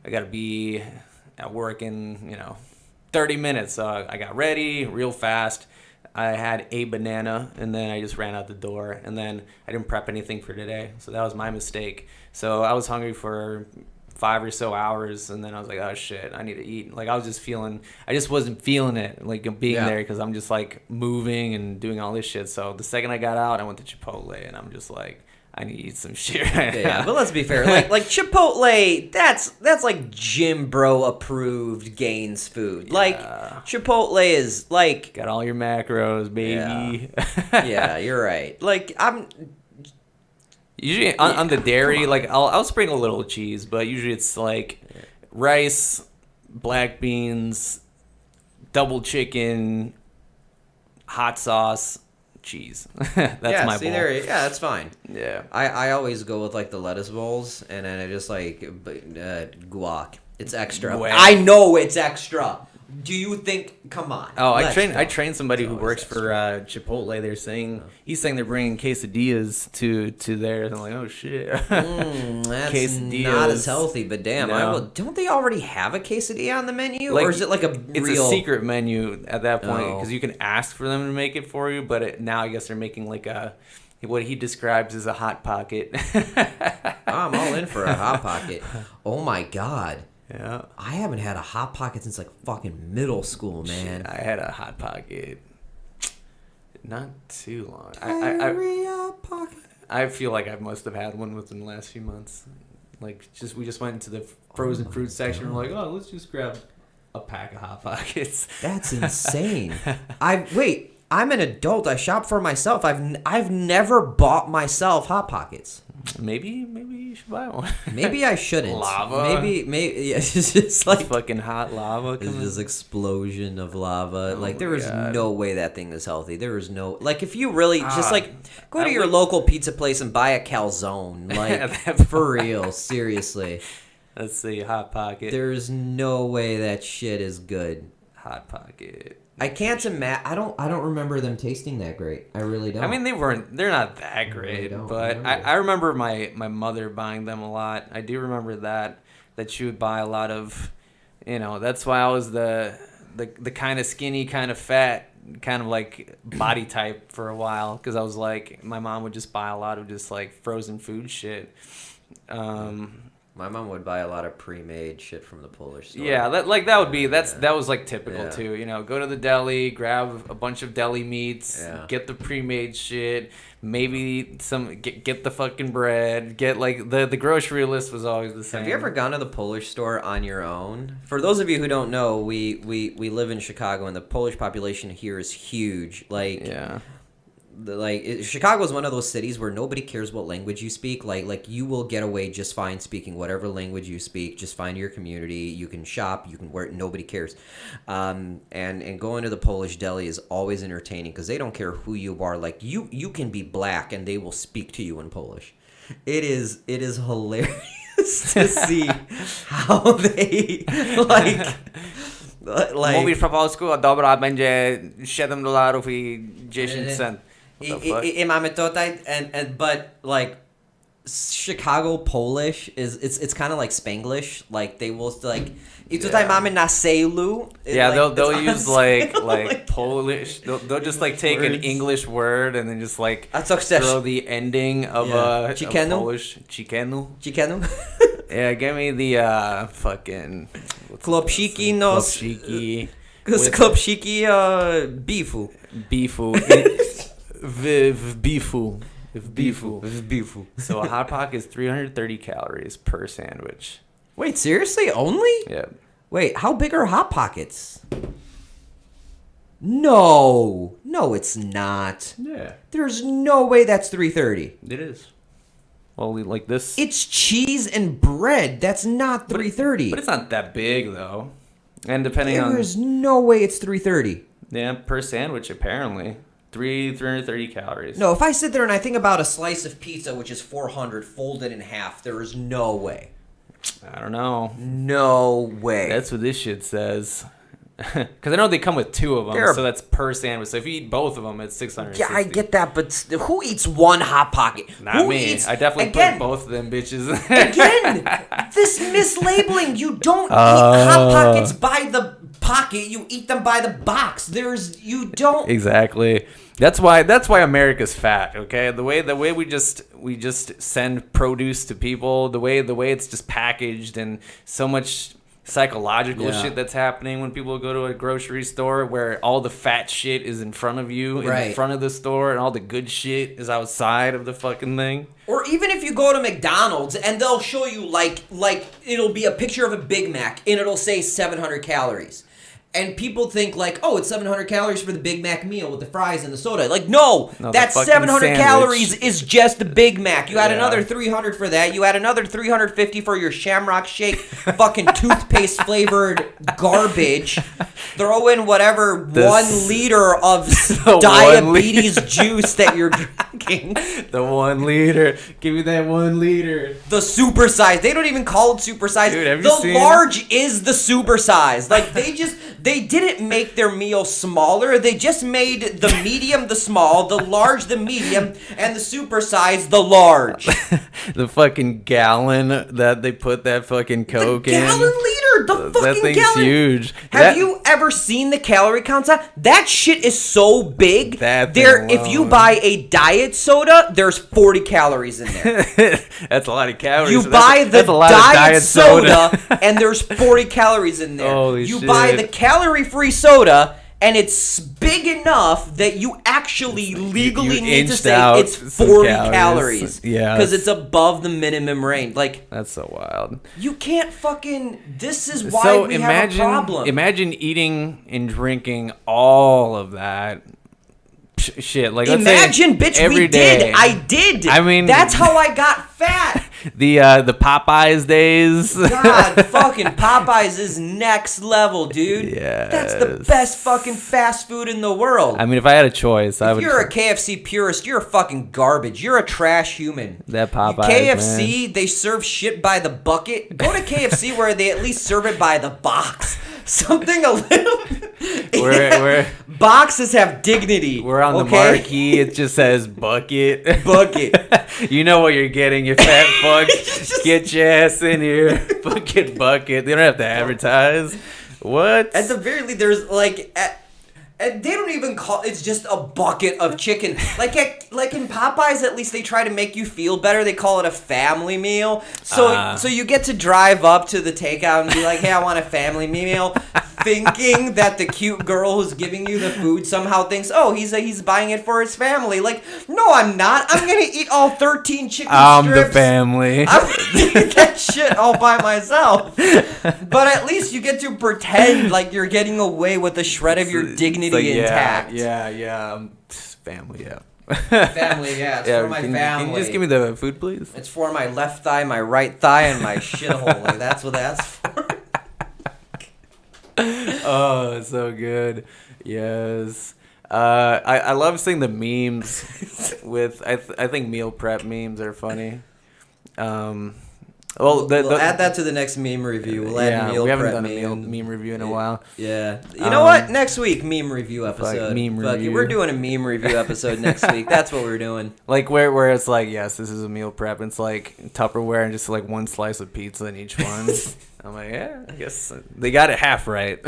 gotta be at work in 30 minutes. So I got ready real fast. I had a banana and then I just ran out the door and then I didn't prep anything for today. So that was my mistake. So I was hungry for 5 or so hours and then I was like, oh shit, I need to eat. Like I just wasn't feeling it, like being there because I'm just like moving and doing all this shit. So the second I got out, I went to Chipotle and I'm just like, I need to eat some shit right now. Yeah, but let's be fair. Like Chipotle, that's like gym bro approved GAINZ food. Like Chipotle is like got all your macros, baby. Yeah, you're right. Like I'm usually on the dairy, like I'll sprinkle a little cheese, but usually it's like rice, black beans, double chicken, hot sauce, cheese. That's my bowl. That's fine. Yeah. I always go with like the lettuce bowls, and then I just like guac. It's extra. Guac. I know it's extra. Do you think? Come on. Oh, I trained somebody who works for Chipotle. He's saying they're bringing quesadillas to theirs. I'm like, oh shit. That's quesadillas. Not as healthy, but damn, No. don't they already have a quesadilla on the menu, Like, or is it like It's a secret menu at that point Oh. because you can ask for them to make it for you. But now I guess they're making like a what he describes as a hot pocket. I'm all in for a Hot Pocket. Oh my god. Yeah. I haven't had a Hot Pocket since like fucking middle school, man. Shit, I had a hot pocket not too long. Hot Pocket. I feel like I must have had one within the last few months. Like, we just went into the frozen fruit section. And we're like, oh, let's just grab a pack of Hot Pockets. That's insane. I'm an adult. I shop for myself. I've never bought myself Hot Pockets. Maybe you should buy one. Maybe I shouldn't. Lava. Maybe yeah, it's just like fucking hot lava. It's this explosion of lava. Oh like there is God. no way that thing is healthy. There is no like if you really just like go to I your would- local pizza place and buy a calzone. Like for real, seriously. Let's see, Hot Pocket. There's no way that shit is good. Hot Pocket. I can't imagine. I don't remember them tasting that great. I really don't. I mean, they're not that great, don't but remember. I remember my mother buying them a lot. I do remember that she would buy a lot of, that's why I was the kind of skinny, kind of fat, kind of like body type for a while, because I was like, my mom would just buy a lot of just like frozen food shit. My mom would buy a lot of pre-made shit from the Polish store. Yeah, that was like typical too. Go to the deli, grab a bunch of deli meats, get the pre-made shit, maybe get the fucking bread, get like the grocery list was always the same. Have you ever gone to the Polish store on your own? For those of you who don't know, we live in Chicago and the Polish population here is huge. Like yeah. Chicago is one of those cities where nobody cares what language you speak. Like you will get away just fine speaking whatever language you speak. Just find your community. You can shop. You can wear. Nobody cares. And going to the Polish deli is always entertaining because they don't care who you are. Like you can be black and they will speak to you in Polish. It is hilarious to see how they like. Mówisz po polsku? Dobra, będzie $7.10. I mamy tutaj, but like Chicago Polish it's kind of like Spanglish. Like they will like I tutaj mamy na selu. Yeah, like, they'll use like Polish. They'll just like take an English word and then just like throw the ending of a Polish chikenu. Yeah, give me the fucking klopsiki nos. Klopsiki. Klopsiki beefu. Beefu. So a Hot Pocket is 330 calories per sandwich. Wait, seriously? Only? Yeah. Wait, how big are Hot Pockets? No, it's not. Yeah. There's no way that's 330. It is. Well, we like this. It's cheese and bread. That's not 330. But it's not that big though. And depending on there's no way it's 330. Yeah, per sandwich apparently. 330 calories. No, if I sit there and I think about a slice of pizza, which is 400, folded in half, there is no way. I don't know. No way. That's what this shit says. Because I know they come with two of them, so that's per sandwich. So if you eat both of them, it's 660. Yeah, I get that, but who eats one Hot Pocket? Not me. I definitely put both of them bitches. Again, this mislabeling. You don't eat Hot Pockets by the pocket. You eat them by the box. You don't. Exactly. That's why America's fat. Okay, the way we just send produce to people, the way it's just packaged, and so much psychological shit that's happening when people go to a grocery store where all the fat shit is in front of you in front of the store and all the good shit is outside of the fucking thing. Or even if you go to McDonald's and they'll show you like it'll be a picture of a Big Mac and it'll say 700 calories. And people think like, oh, it's 700 calories for the Big Mac meal with the fries and the soda. Like, no that 700 sandwich. calories is just the Big Mac. You add another 300 for that. You add another 350 for your Shamrock Shake fucking toothpaste flavored garbage. Throw in whatever 1 liter of diabetes juice that you're drinking. The 1 liter. Give me that 1 liter. The super size. They don't even call it super size. Dude, have you the seen large is the super size. Like they didn't make their meal smaller. They just made the medium the small, the large the medium, and the super size the large. The fucking gallon that they put that fucking Coke in. Gallon liter. absurd. The That fucking thing's calorie. huge. Have you ever seen the calorie count? That shit is so big. That There, thing if you alone. buy a diet soda, there's 40 calories in there. That's a lot of calories. You That's- buy the that's a lot of diet soda, and there's 40 calories in there. Holy you buy shit. the calorie-free soda, and it's big enough that you actually legally you need to inched say out it's some 40 calories. calories. Yeah. Because it's above the minimum range. Like, That's so wild. you can't fucking... This is why So we have a problem. imagine eating and drinking all of that shit. Like, let's say Imagine, bitch, every we day. did. I did. I mean, that's how I got fat. the Popeyes days. God, fucking Popeyes is next level, dude. Yes. That's the best fucking fast food in the world. I mean, if I had a choice, I If would. you're a KFC purist, you're a fucking garbage. You're a trash human. That Popeyes, KFC, man. they serve shit by the bucket. Go to KFC where they at least serve it by the box. Something a little... We're Boxes have dignity. we're on the okay? marquee. It just says bucket. Bucket. You know what you're getting, you fat fuck. Get your ass in here. Fucking bucket. They don't have to advertise. What? At the very least, there's like... And they don't even call it's just a bucket of chicken. Like in Popeyes, at least they try to make you feel better. They call it a family meal. So you get to drive up to the takeout and be like, "Hey, I want a family meal," thinking that the cute girl who's giving you the food somehow thinks, "Oh, he's buying it for his family." Like, no, I'm not. I'm gonna eat all 13 chicken strips. The family. I'm gonna eat that shit all by myself. But at least you get to pretend like you're getting away with a shred of your dignity intact. Yeah. Family, yeah. Family, yeah. It's for my family. Can you just give me the food, please? It's for my left thigh, my right thigh, and my shithole. Like, that's what that's for. Oh, it's so good. Yes. I love seeing the memes with I think meal prep memes are funny. We'll add that to the next meme review. We'll add meal we haven't prep done a meme review in a while. Yeah. You know what? Next week, meme review episode. Meme Fuck it, review. we're doing a meme review episode next week. That's what we're doing. Like where it's like, yes, this is a meal prep. And it's like Tupperware and just like one slice of pizza in each one. I'm like, yeah, I guess they got it half right.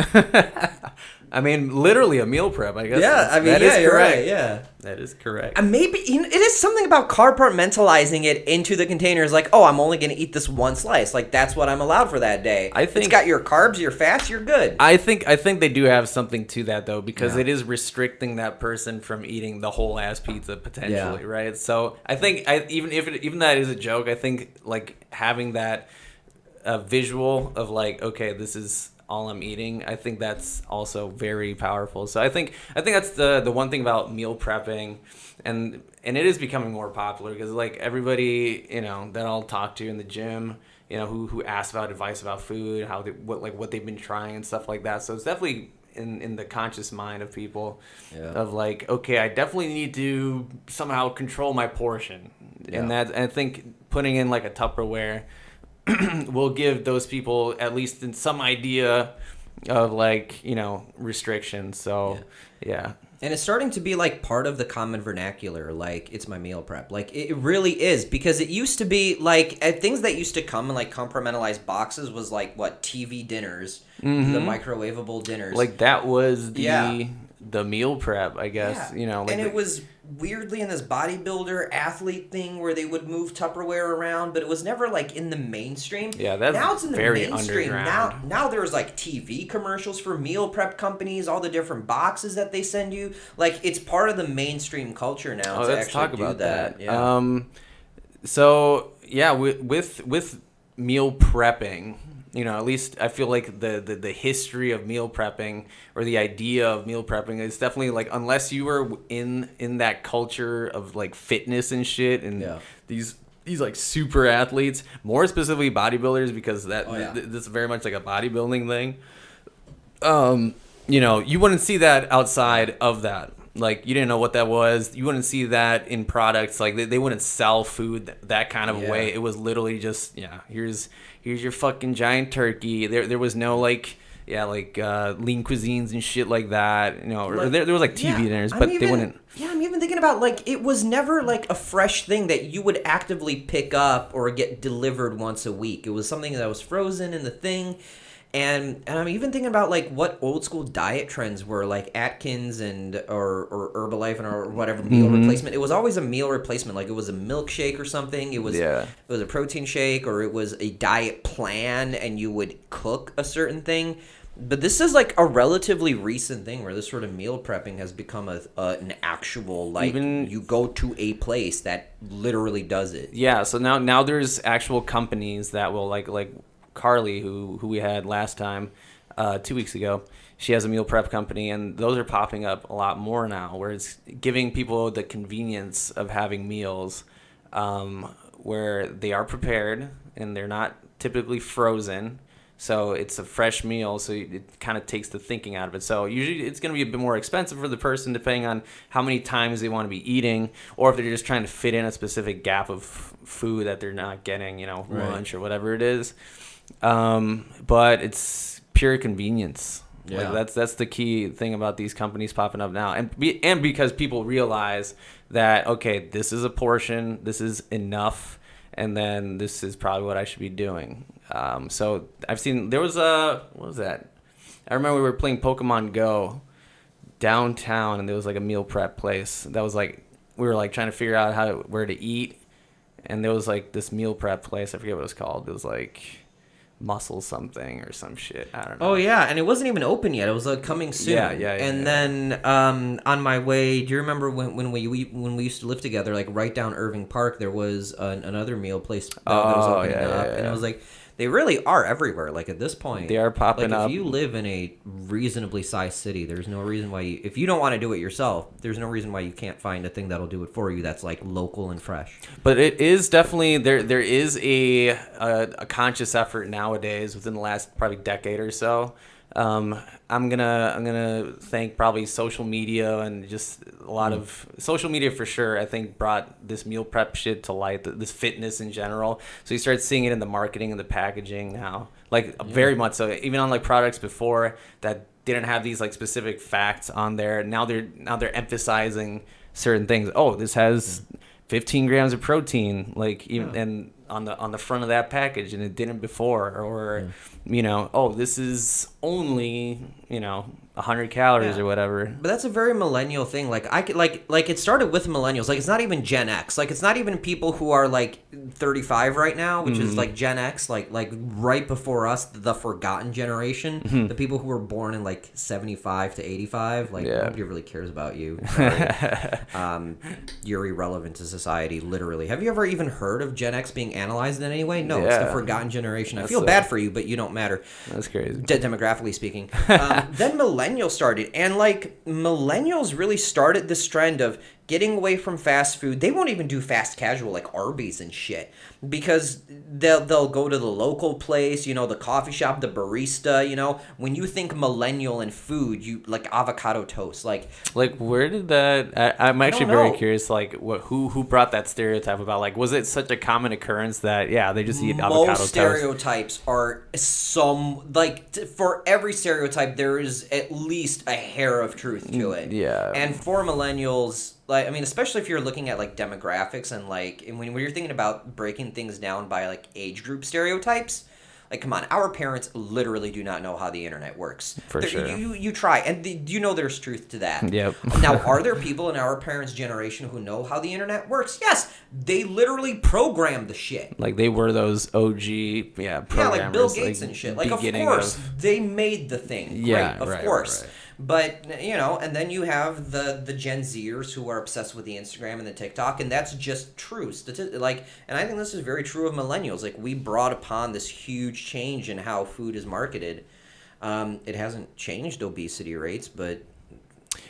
I mean, literally a meal prep, I guess. Yeah, I mean, that yeah, is you're correct. right, yeah. That is correct. And maybe it is something about compartmentalizing it into the containers. Like, oh, I'm only going to eat this one slice. Like, that's what I'm allowed for that day. I think it's got your carbs, your fats, you're good. I think they do have something to that though, because it is restricting that person from eating the whole ass pizza potentially, right? So I think even that is a joke. I think like having that visual of like, okay, this is all I'm eating, I think that's also very powerful. So I think that's the one thing about meal prepping, and it is becoming more popular because like everybody, you know, that I'll talk to in the gym, you know, who asks about advice about food, what they've been trying and stuff like that. So it's definitely in the conscious mind of people of like, okay, I definitely need to somehow control my portion, and I think putting in like a Tupperware will give those people at least some idea of like, you know, restrictions. So yeah. And it's starting to be like part of the common vernacular. Like, it's my meal prep. Like, it really is, because it used to be like things that used to come in like compartmentalized boxes was like what, TV dinners, the microwavable dinners. Like that was the meal prep, I guess. You know, like and it was weirdly in this bodybuilder athlete thing where they would move Tupperware around, but it was never like in the mainstream. Yeah, that's now it's in the very mainstream. underground. Now there's like TV commercials for meal prep companies, all the different boxes that they send you. Like, it's part of the mainstream culture now. To let's actually talk do about that. Yeah. So yeah, with meal prepping, you know, at least I feel like the history of meal prepping, or the idea of meal prepping, is definitely like, unless you were in that culture of like fitness and shit, and these like super athletes, more specifically bodybuilders, because this is very much like a bodybuilding thing. You know, you wouldn't see that outside of that. Like, you didn't know what that was. You wouldn't see that in products. Like, they wouldn't sell food that kind of way. It was literally just, here's your fucking giant turkey. There was no like lean cuisines and shit like that. You know, or there was like TV dinners, but they wouldn't. Yeah, I'm even thinking about like, it was never like a fresh thing that you would actively pick up or get delivered once a week. It was something that was frozen in the thing. And I'm even thinking about like what old school diet trends were, like Atkins and or Herbalife and or whatever meal replacement. It was always a meal replacement, like it was a milkshake or something. It was a protein shake, or it was a diet plan, and you would cook a certain thing. But this is like a relatively recent thing where this sort of meal prepping has become an actual, like, you go to a place that literally does it. Yeah, so now there's actual companies that will like Carly, who we had last time, 2 weeks ago. She has a meal prep company, and those are popping up a lot more now, where it's giving people the convenience of having meals where they are prepared and they're not typically frozen. So it's a fresh meal, so it kind of takes the thinking out of it. So usually it's going to be a bit more expensive for the person depending on how many times they want to be eating, or if they're just trying to fit in a specific gap of food that they're not getting, lunch or whatever it is. But it's pure convenience. Yeah. Like that's the key thing about these companies popping up now, and because people realize that, okay, this is a portion, this is enough, and then this is probably what I should be doing. So I've seen, there was what was that? I remember we were playing Pokemon Go downtown, and there was like a meal prep place that was like, we were like trying to figure out where to eat, and there was like this meal prep place. I forget what it was called. It was like Muscle something or some shit. I don't know. Oh yeah, and it wasn't even open yet. It was coming soon. Yeah. And then on my way, do you remember when we used to live together? Like right down Irving Park, there was another meal place that was opening up, and it was like, they really are everywhere. Like at this point, they are popping up. If you live in a reasonably sized city, there's no reason why if you don't want to do it yourself, there's no reason why you can't find a thing that'll do it for you that's like local and fresh. But it is definitely there is a conscious effort nowadays within the last probably decade or so. I'm gonna thank probably social media, and just a lot of social media for sure. I think brought this meal prep shit to light, this fitness in general. So you start seeing it in the marketing and the packaging now, very much so. Even on like products before that didn't have these like specific facts on there. Now they're emphasizing certain things. Oh, this has 15 grams of protein, and on the front of that package, and it didn't before, or this is only 100 calories or whatever. But that's a very millennial thing. Like I could like it started with millennials. Like it's not even Gen X. Like it's not even people who are like 35 right now, which is like Gen X, like right before us, the forgotten generation. The people who were born in like 75 to 85. Like nobody really cares about you. You're irrelevant to society, literally. Have you ever even heard of Gen X being analyzed in any way? No, it's the forgotten generation. I feel bad for you, but you don't matter. That's crazy. Demographically speaking. Then millennials started, and like millennials really started this trend of getting away from fast food. They won't even do fast casual like Arby's and shit, because they'll go to the local place, the coffee shop, the barista. When you think millennial and food, you like avocado toast. Like where did that? I'm actually very curious. Like who brought that stereotype about? Like, was it such a common occurrence that they just eat avocado toast? Most stereotypes are for every stereotype there is at least a hair of truth to it. Yeah. And for millennials, especially if you're looking at like demographics and when you're thinking about breaking things down by like age group stereotypes, like come on, our parents literally do not know how the internet works. For sure. You try, and there's truth to that. Yep. Now, are there people in our parents' generation who know how the internet works? Yes, they literally programmed the shit. Like they were those OG programmers. Yeah, like Bill Gates and shit. Like of course they made the thing. Yeah, great, of course. Right. But, and then you have the Gen Zers who are obsessed with the Instagram and the TikTok, and that's just true. And I think this is very true of millennials. Like, we brought upon this huge change in how food is marketed. It hasn't changed obesity rates, but...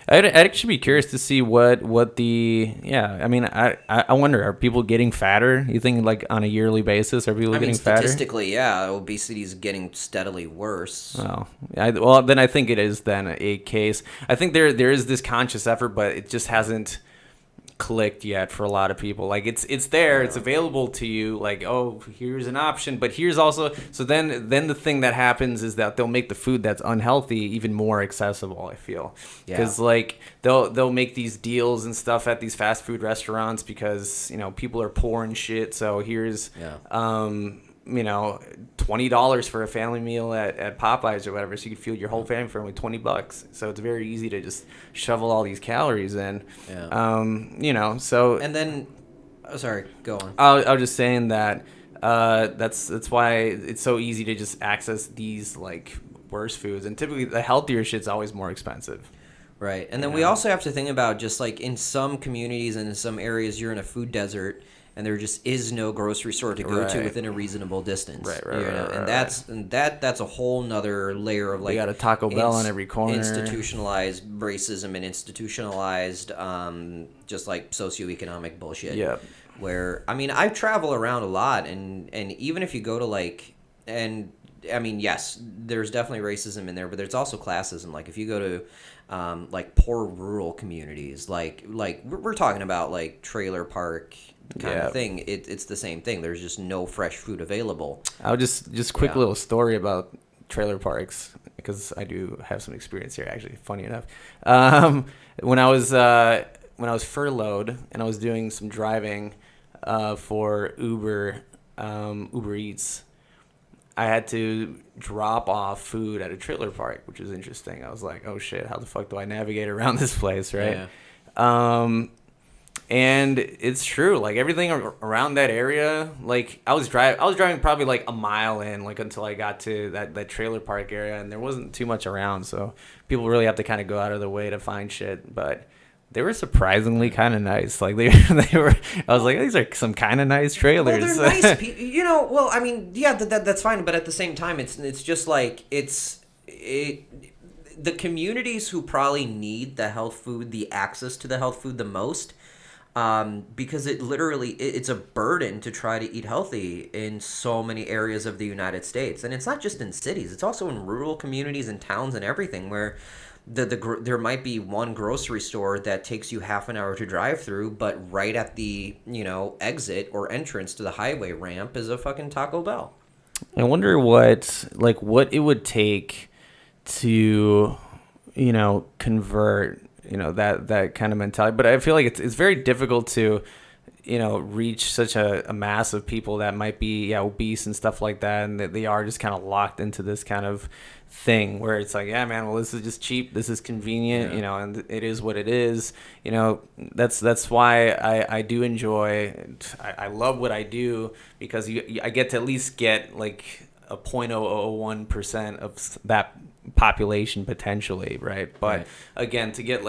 I'd actually be curious to see what the I wonder, are people getting fatter? You think like on a yearly basis, are people getting fatter? Statistically, obesity is getting steadily worse. Oh, well then I think it is then a case. I think there is this conscious effort, but it just hasn't clicked yet for a lot of people. Like it's there, it's available to you, like, oh, here's an option, but here's also, so then the thing that happens is that they'll make the food that's unhealthy even more accessible, I feel. Because like they'll make these deals and stuff at these fast food restaurants because people are poor and shit, so here's $20 for a family meal at Popeyes or whatever, so you could feed your whole family for only $20. So it's very easy to just shovel all these calories in. Yeah. So. And then, sorry, go on. I was just saying that that's why it's so easy to just access these like worse foods, and typically the healthier shit's always more expensive. Right. And then we also have to think about just like in some communities and in some areas you're in a food desert and there just is no grocery store to go to within a reasonable distance. And that's a whole nother layer of like, you got a Taco Bell on every corner, institutionalized racism and institutionalized just like socioeconomic bullshit. Yep. Where I travel around a lot, and even if you go to like, and yes, there's definitely racism in there, but there's also classism. Like if you go to like poor rural communities, like we're talking about like trailer park kind of thing, it's the same thing. There's just no fresh food available. I'll just quick little story about trailer parks, because I do have some experience here, actually, funny enough. When I was furloughed and I was doing some driving for Uber Eats, I had to drop off food at a trailer park, which was interesting. I was like, oh shit, how the fuck do I navigate around this place, right? Yeah. And it's true, like everything around that area, like I was driving probably like a mile in, like until I got to that trailer park area, and there wasn't too much around, so people really have to kind of go out of their way to find shit. But they were surprisingly kind of nice. Like they were. I was like, these are some kind of nice trailers. Well, they're nice people. Well, yeah, that's fine. But at the same time, it's just like the communities who probably need the health food, the access to the health food the most, because it's a burden to try to eat healthy in so many areas of the United States, and it's not just in cities. It's also in rural communities and towns and everything where. There might be one grocery store that takes you half an hour to drive through, but right at the exit or entrance to the highway ramp is a fucking Taco Bell. I wonder what it would take to convert that kind of mentality. But I feel like it's very difficult to reach such a mass of people that might be obese and stuff like that, and that they are just kind of locked into this kind of thing where it's like, yeah, man, well, this is just cheap, this is convenient, and it is what it is. That's why I do enjoy, I love what I do, because I get to at least get like a 0.001% of that population potentially, right? But again, to get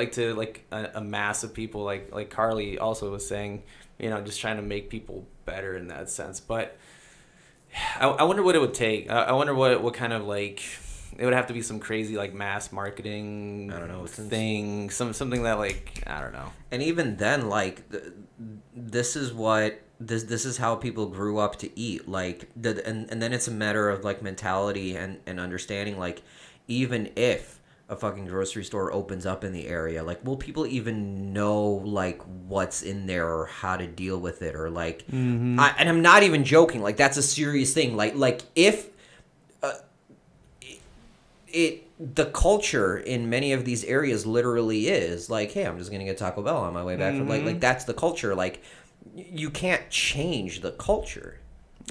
a mass of people, like Carly also was saying, just trying to make people better in that sense. But I wonder what it would take. I wonder what kind of like, it would have to be some crazy like mass marketing, I don't know, thing, something that like, I don't know. And even then, like this is how people grew up to eat, like and then it's a matter of like mentality and understanding, like even if a fucking grocery store opens up in the area, like will people even know like what's in there or how to deal with it, or like and I'm not even joking, like that's a serious thing, like if the culture in many of these areas literally is like, hey, I'm just gonna get Taco Bell on my way back from like that's the culture. Like you can't change the culture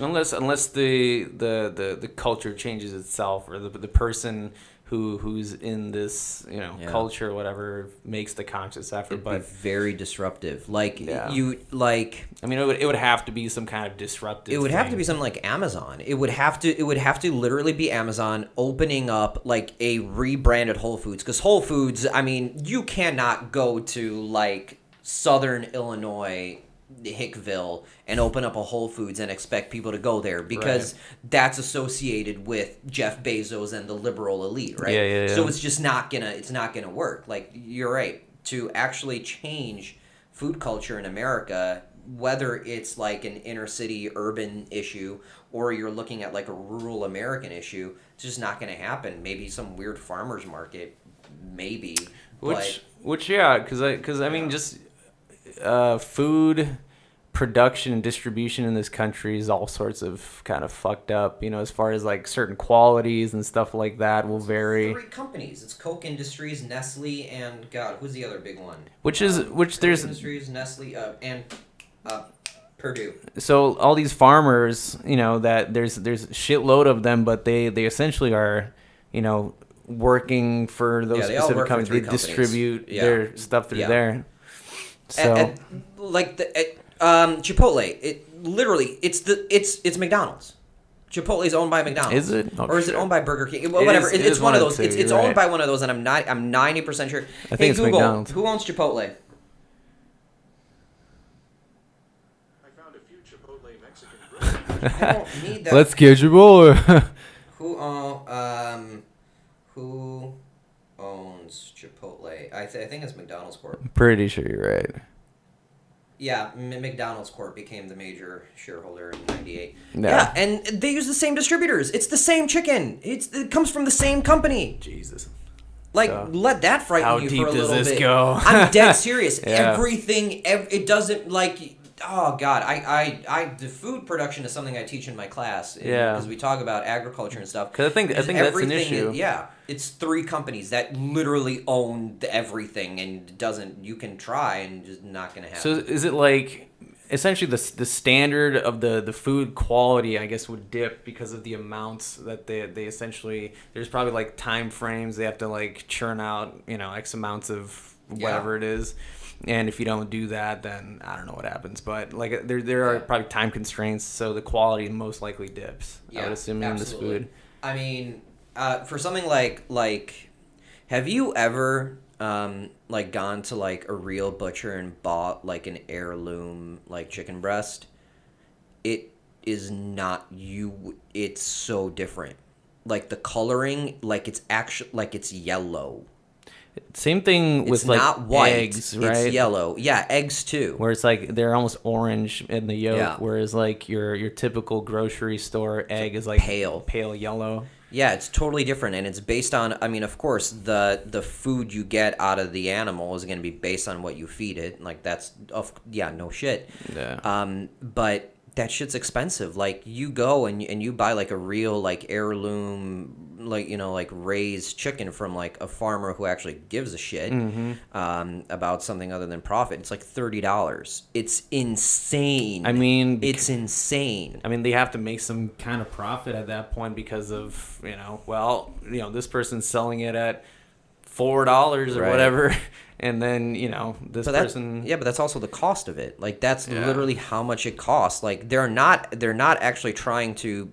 unless the culture changes itself, or the person who's in this culture or whatever makes the conscious effort. It'd but be very disruptive. Like it would have to be some kind of disruptive. It would thing. have to be something like Amazon. It would have to literally be Amazon opening up like a rebranded Whole Foods, because Whole Foods, you cannot go to like Southern Illinois, Hickville, and open up a Whole Foods and expect people to go there, because that's associated with Jeff Bezos and the liberal elite, right? Yeah. So it's not gonna work. Like you're right, to actually change food culture in America, whether it's like an inner city urban issue or you're looking at like a rural American issue, it's just not gonna happen. Maybe some weird farmers market, maybe. Because just food production and distribution in this country is all sorts of kind of fucked up, as far as like certain qualities and stuff like that will vary. 3 companies. It's Coke Industries, Nestle, and God, who's the other big one? There's Industries, Nestle, and Purdue. So all these farmers, you know, that there's a shitload of them, but they essentially are, you know, working for those they all specific work for companies. They 3 companies. distribute Yeah. their stuff through Yeah. there. So Like Chipotle, it literally it's McDonald's. Chipotle is owned by McDonald's. Is it? Oh, or is it shit. owned by Burger King? Well, whatever. It It's is one of one of those. the two, It's you're owned right. by one of those, and I'm 90% sure. I think Hey it's Google, McDonald's. who owns Chipotle? I found a few Chipotle Mexican I don't need that. let's get your boy. Who owns Chipotle? I think it's McDonald's Corp. Pretty sure you're right. Yeah, McDonald's Corp became the major shareholder in '98. No. Yeah, and they use the same distributors. It's the same chicken. It comes from the same company. Jesus. Like, So, let that frighten how you deep for a does little this bit. go? I'm dead serious. Yeah. Everything, it doesn't like. Oh God, the food production is something I teach in my class. Yeah. Because we talk about agriculture and stuff. 'Cause I think that's an Everything issue. yeah, it's 3 companies that literally own everything, and you can try and just not gonna happen. So is it like essentially the standard of the food quality, I guess, would dip because of the amounts that they essentially, there's probably like time frames they have to like churn out, you know, X amounts of whatever it is. And if you don't do that, then I don't know what happens. But like there are probably time constraints, so the quality most likely dips. I would assume in this food. I mean, for something like, have you ever like gone to like a real butcher and bought like an heirloom like chicken breast? It is not it's so different. Like the coloring, like it's actually like it's yellow. Same thing with It's like not white. eggs, right? It's yellow. Yeah, eggs too. Where it's like they're almost orange in the yolk, Yeah. whereas like your typical grocery store egg is like pale yellow. Yeah, it's totally different, and it's based on. I mean, of course, the food you get out of the animal is going to be based on what you feed it. Like that's no shit. Yeah. But that shit's expensive. Like you go and you buy like a real like heirloom, like like raised chicken from like a farmer who actually gives a shit about something other than profit. It's like $30. It's insane. I mean, it's insane. I mean, they have to make some kind of profit at that point because of this person's selling it at $4 or whatever, and then this person. But that's also the cost of it. Like that's literally how much it costs. Like they're not actually trying to,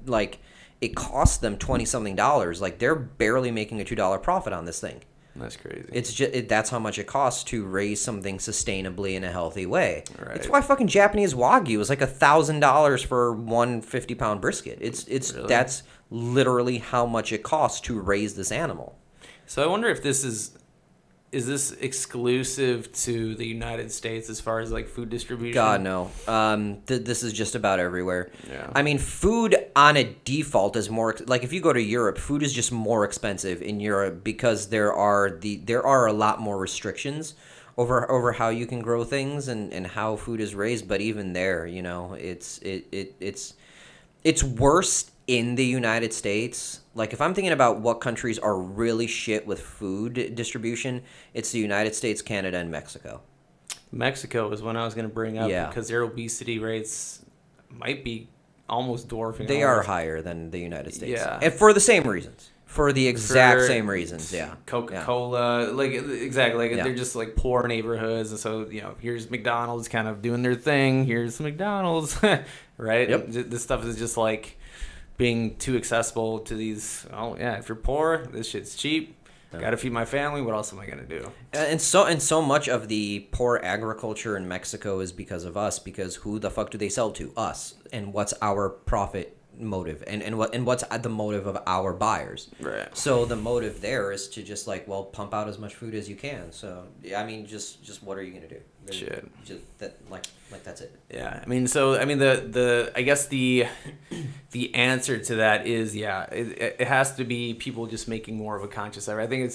like, it costs them $20-something. Like they're barely making a $2 profit on this thing. That's crazy. It's just that's how much it costs to raise something sustainably in a healthy way. Right. It's why fucking Japanese Wagyu is like $1,000 for one 50-pound brisket. It's Really? That's literally how much it costs to raise this animal. So I wonder if this is this exclusive to the United States as far as like food distribution? God, no. This is just about everywhere. Yeah. I mean, food on a default is more like if you go to Europe, food is just more expensive in Europe because there are a lot more restrictions over how you can grow things and how food is raised. But even there, it's worse in the United States. Like if I'm thinking about what countries are really shit with food distribution, it's the United States, Canada, and Mexico. Mexico is one I was going to bring up Yeah. because their obesity rates might be almost dwarfing. They ours. are higher than the United States. Yeah. And for the same reasons. For the exact For same reasons, yeah. Coca-Cola, like exactly, like Yeah. they're just like poor neighborhoods, and so here's McDonald's kind of doing their thing. Here's McDonald's, right? Yep. This stuff is just like being too accessible to these. Oh yeah, if you're poor, this shit's cheap. Got to feed my family. What else am I gonna do? And so much of the poor agriculture in Mexico is because of us. Because who the fuck do they sell to? Us. And what's our profit motive? And what's the motive of our buyers? Right. So the motive there is to just pump out as much food as you can. So I mean, just what are you gonna do? Shit. Just that that's it. Yeah, the I guess the answer to that is it has to be people just making more of a conscious effort. I think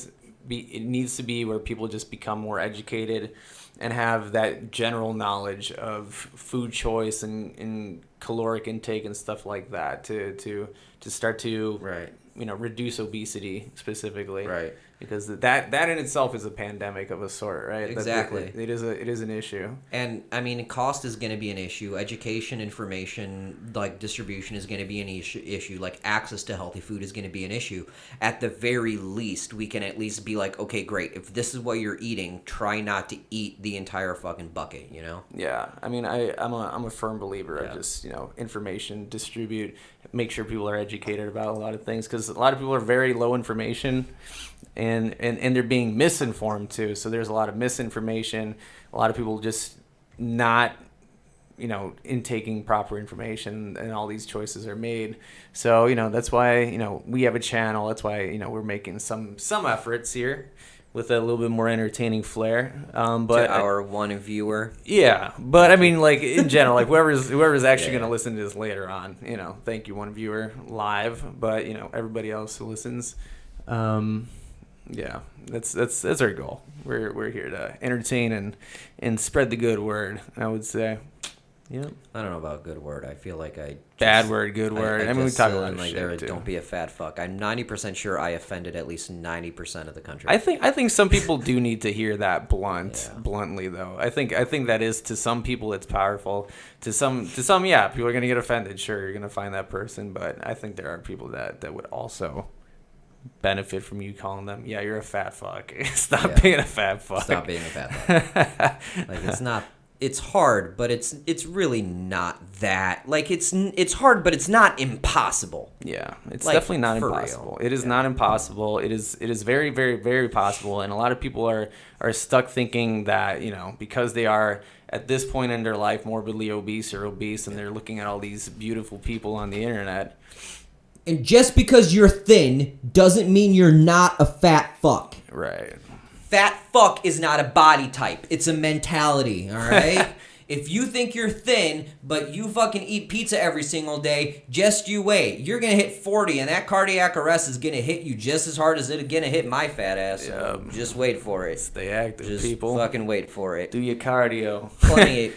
it needs to be where people just become more educated and have that general knowledge of food choice and caloric intake and stuff like that to start to reduce obesity specifically. Right. because that in itself is a pandemic of a sort, right? Exactly. It is an issue. And I mean, cost is going to be an issue. Education, information, like distribution is going to be an issue. Like access to healthy food is going to be an issue. At the very least, we can at least be like, okay, great. If this is what you're eating, try not to eat the entire fucking bucket. You know? Yeah, I mean, I'm a firm believer of just information, distribute, make sure people are educated about a lot of things, because a lot of people are very low information. And they're being misinformed too. So there's a lot of misinformation. A lot of people just not, intaking proper information, and all these choices are made. So that's why we have a channel. That's why we're making some efforts here with a little bit more entertaining flair. But to our one viewer. Yeah, but I mean, like in general, like whoever's actually going to listen to this later on, thank you, one viewer live. But everybody else who listens. Yeah, that's our goal. We're here to entertain and spread the good word, I would say. Yeah. I don't know about good word. I feel like bad word, good word. I mean, we talk about like shit too. Don't be a fat fuck. I'm 90% sure I offended at least 90% of the country. I think some people do need to hear that bluntly though. I think that is, to some people it's powerful. To some, yeah, people are gonna get offended. Sure, you're gonna find that person, but I think there are people that would also benefit from you calling them, yeah, you're a fat fuck. Stop being a fat fuck. Stop being a fat fuck. Like it's hard, but it's really not that. Like it's hard, but it's not impossible. Yeah, it's like, definitely not impossible. Real. It is not impossible. It is very, very, very possible. And a lot of people are stuck thinking that, because they are at this point in their life morbidly obese, and they're looking at all these beautiful people on the internet. And just because you're thin doesn't mean you're not a fat fuck. Right. Fat fuck is not a body type. It's a mentality, all right? If you think you're thin, but you fucking eat pizza every single day, just you wait. You're going to hit 40, and that cardiac arrest is going to hit you just as hard as it's going to hit my fat ass. So just wait for it. Stay active, just people. Fucking wait for it. Do your cardio.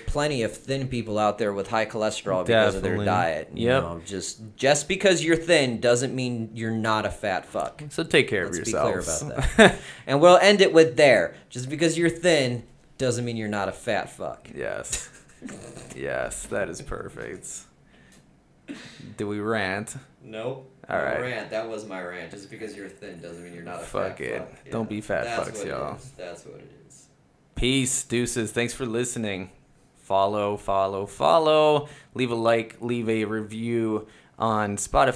Plenty of thin people out there with high cholesterol because of their diet. Yep. Just because you're thin doesn't mean you're not a fat fuck. So take care of yourselves. Let's be clear about that. And we'll end it with there. Just because you're thin doesn't mean you're not a fat fuck. Yes. Yes, that is perfect. Do we rant? Nope. All right. Rant. That was my rant. Just because you're thin doesn't mean you're not a fat fuck. Yeah. Don't be fat fucks, y'all. That's what it is. Peace, deuces. Thanks for listening. Follow. Leave a like, leave a review on Spotify.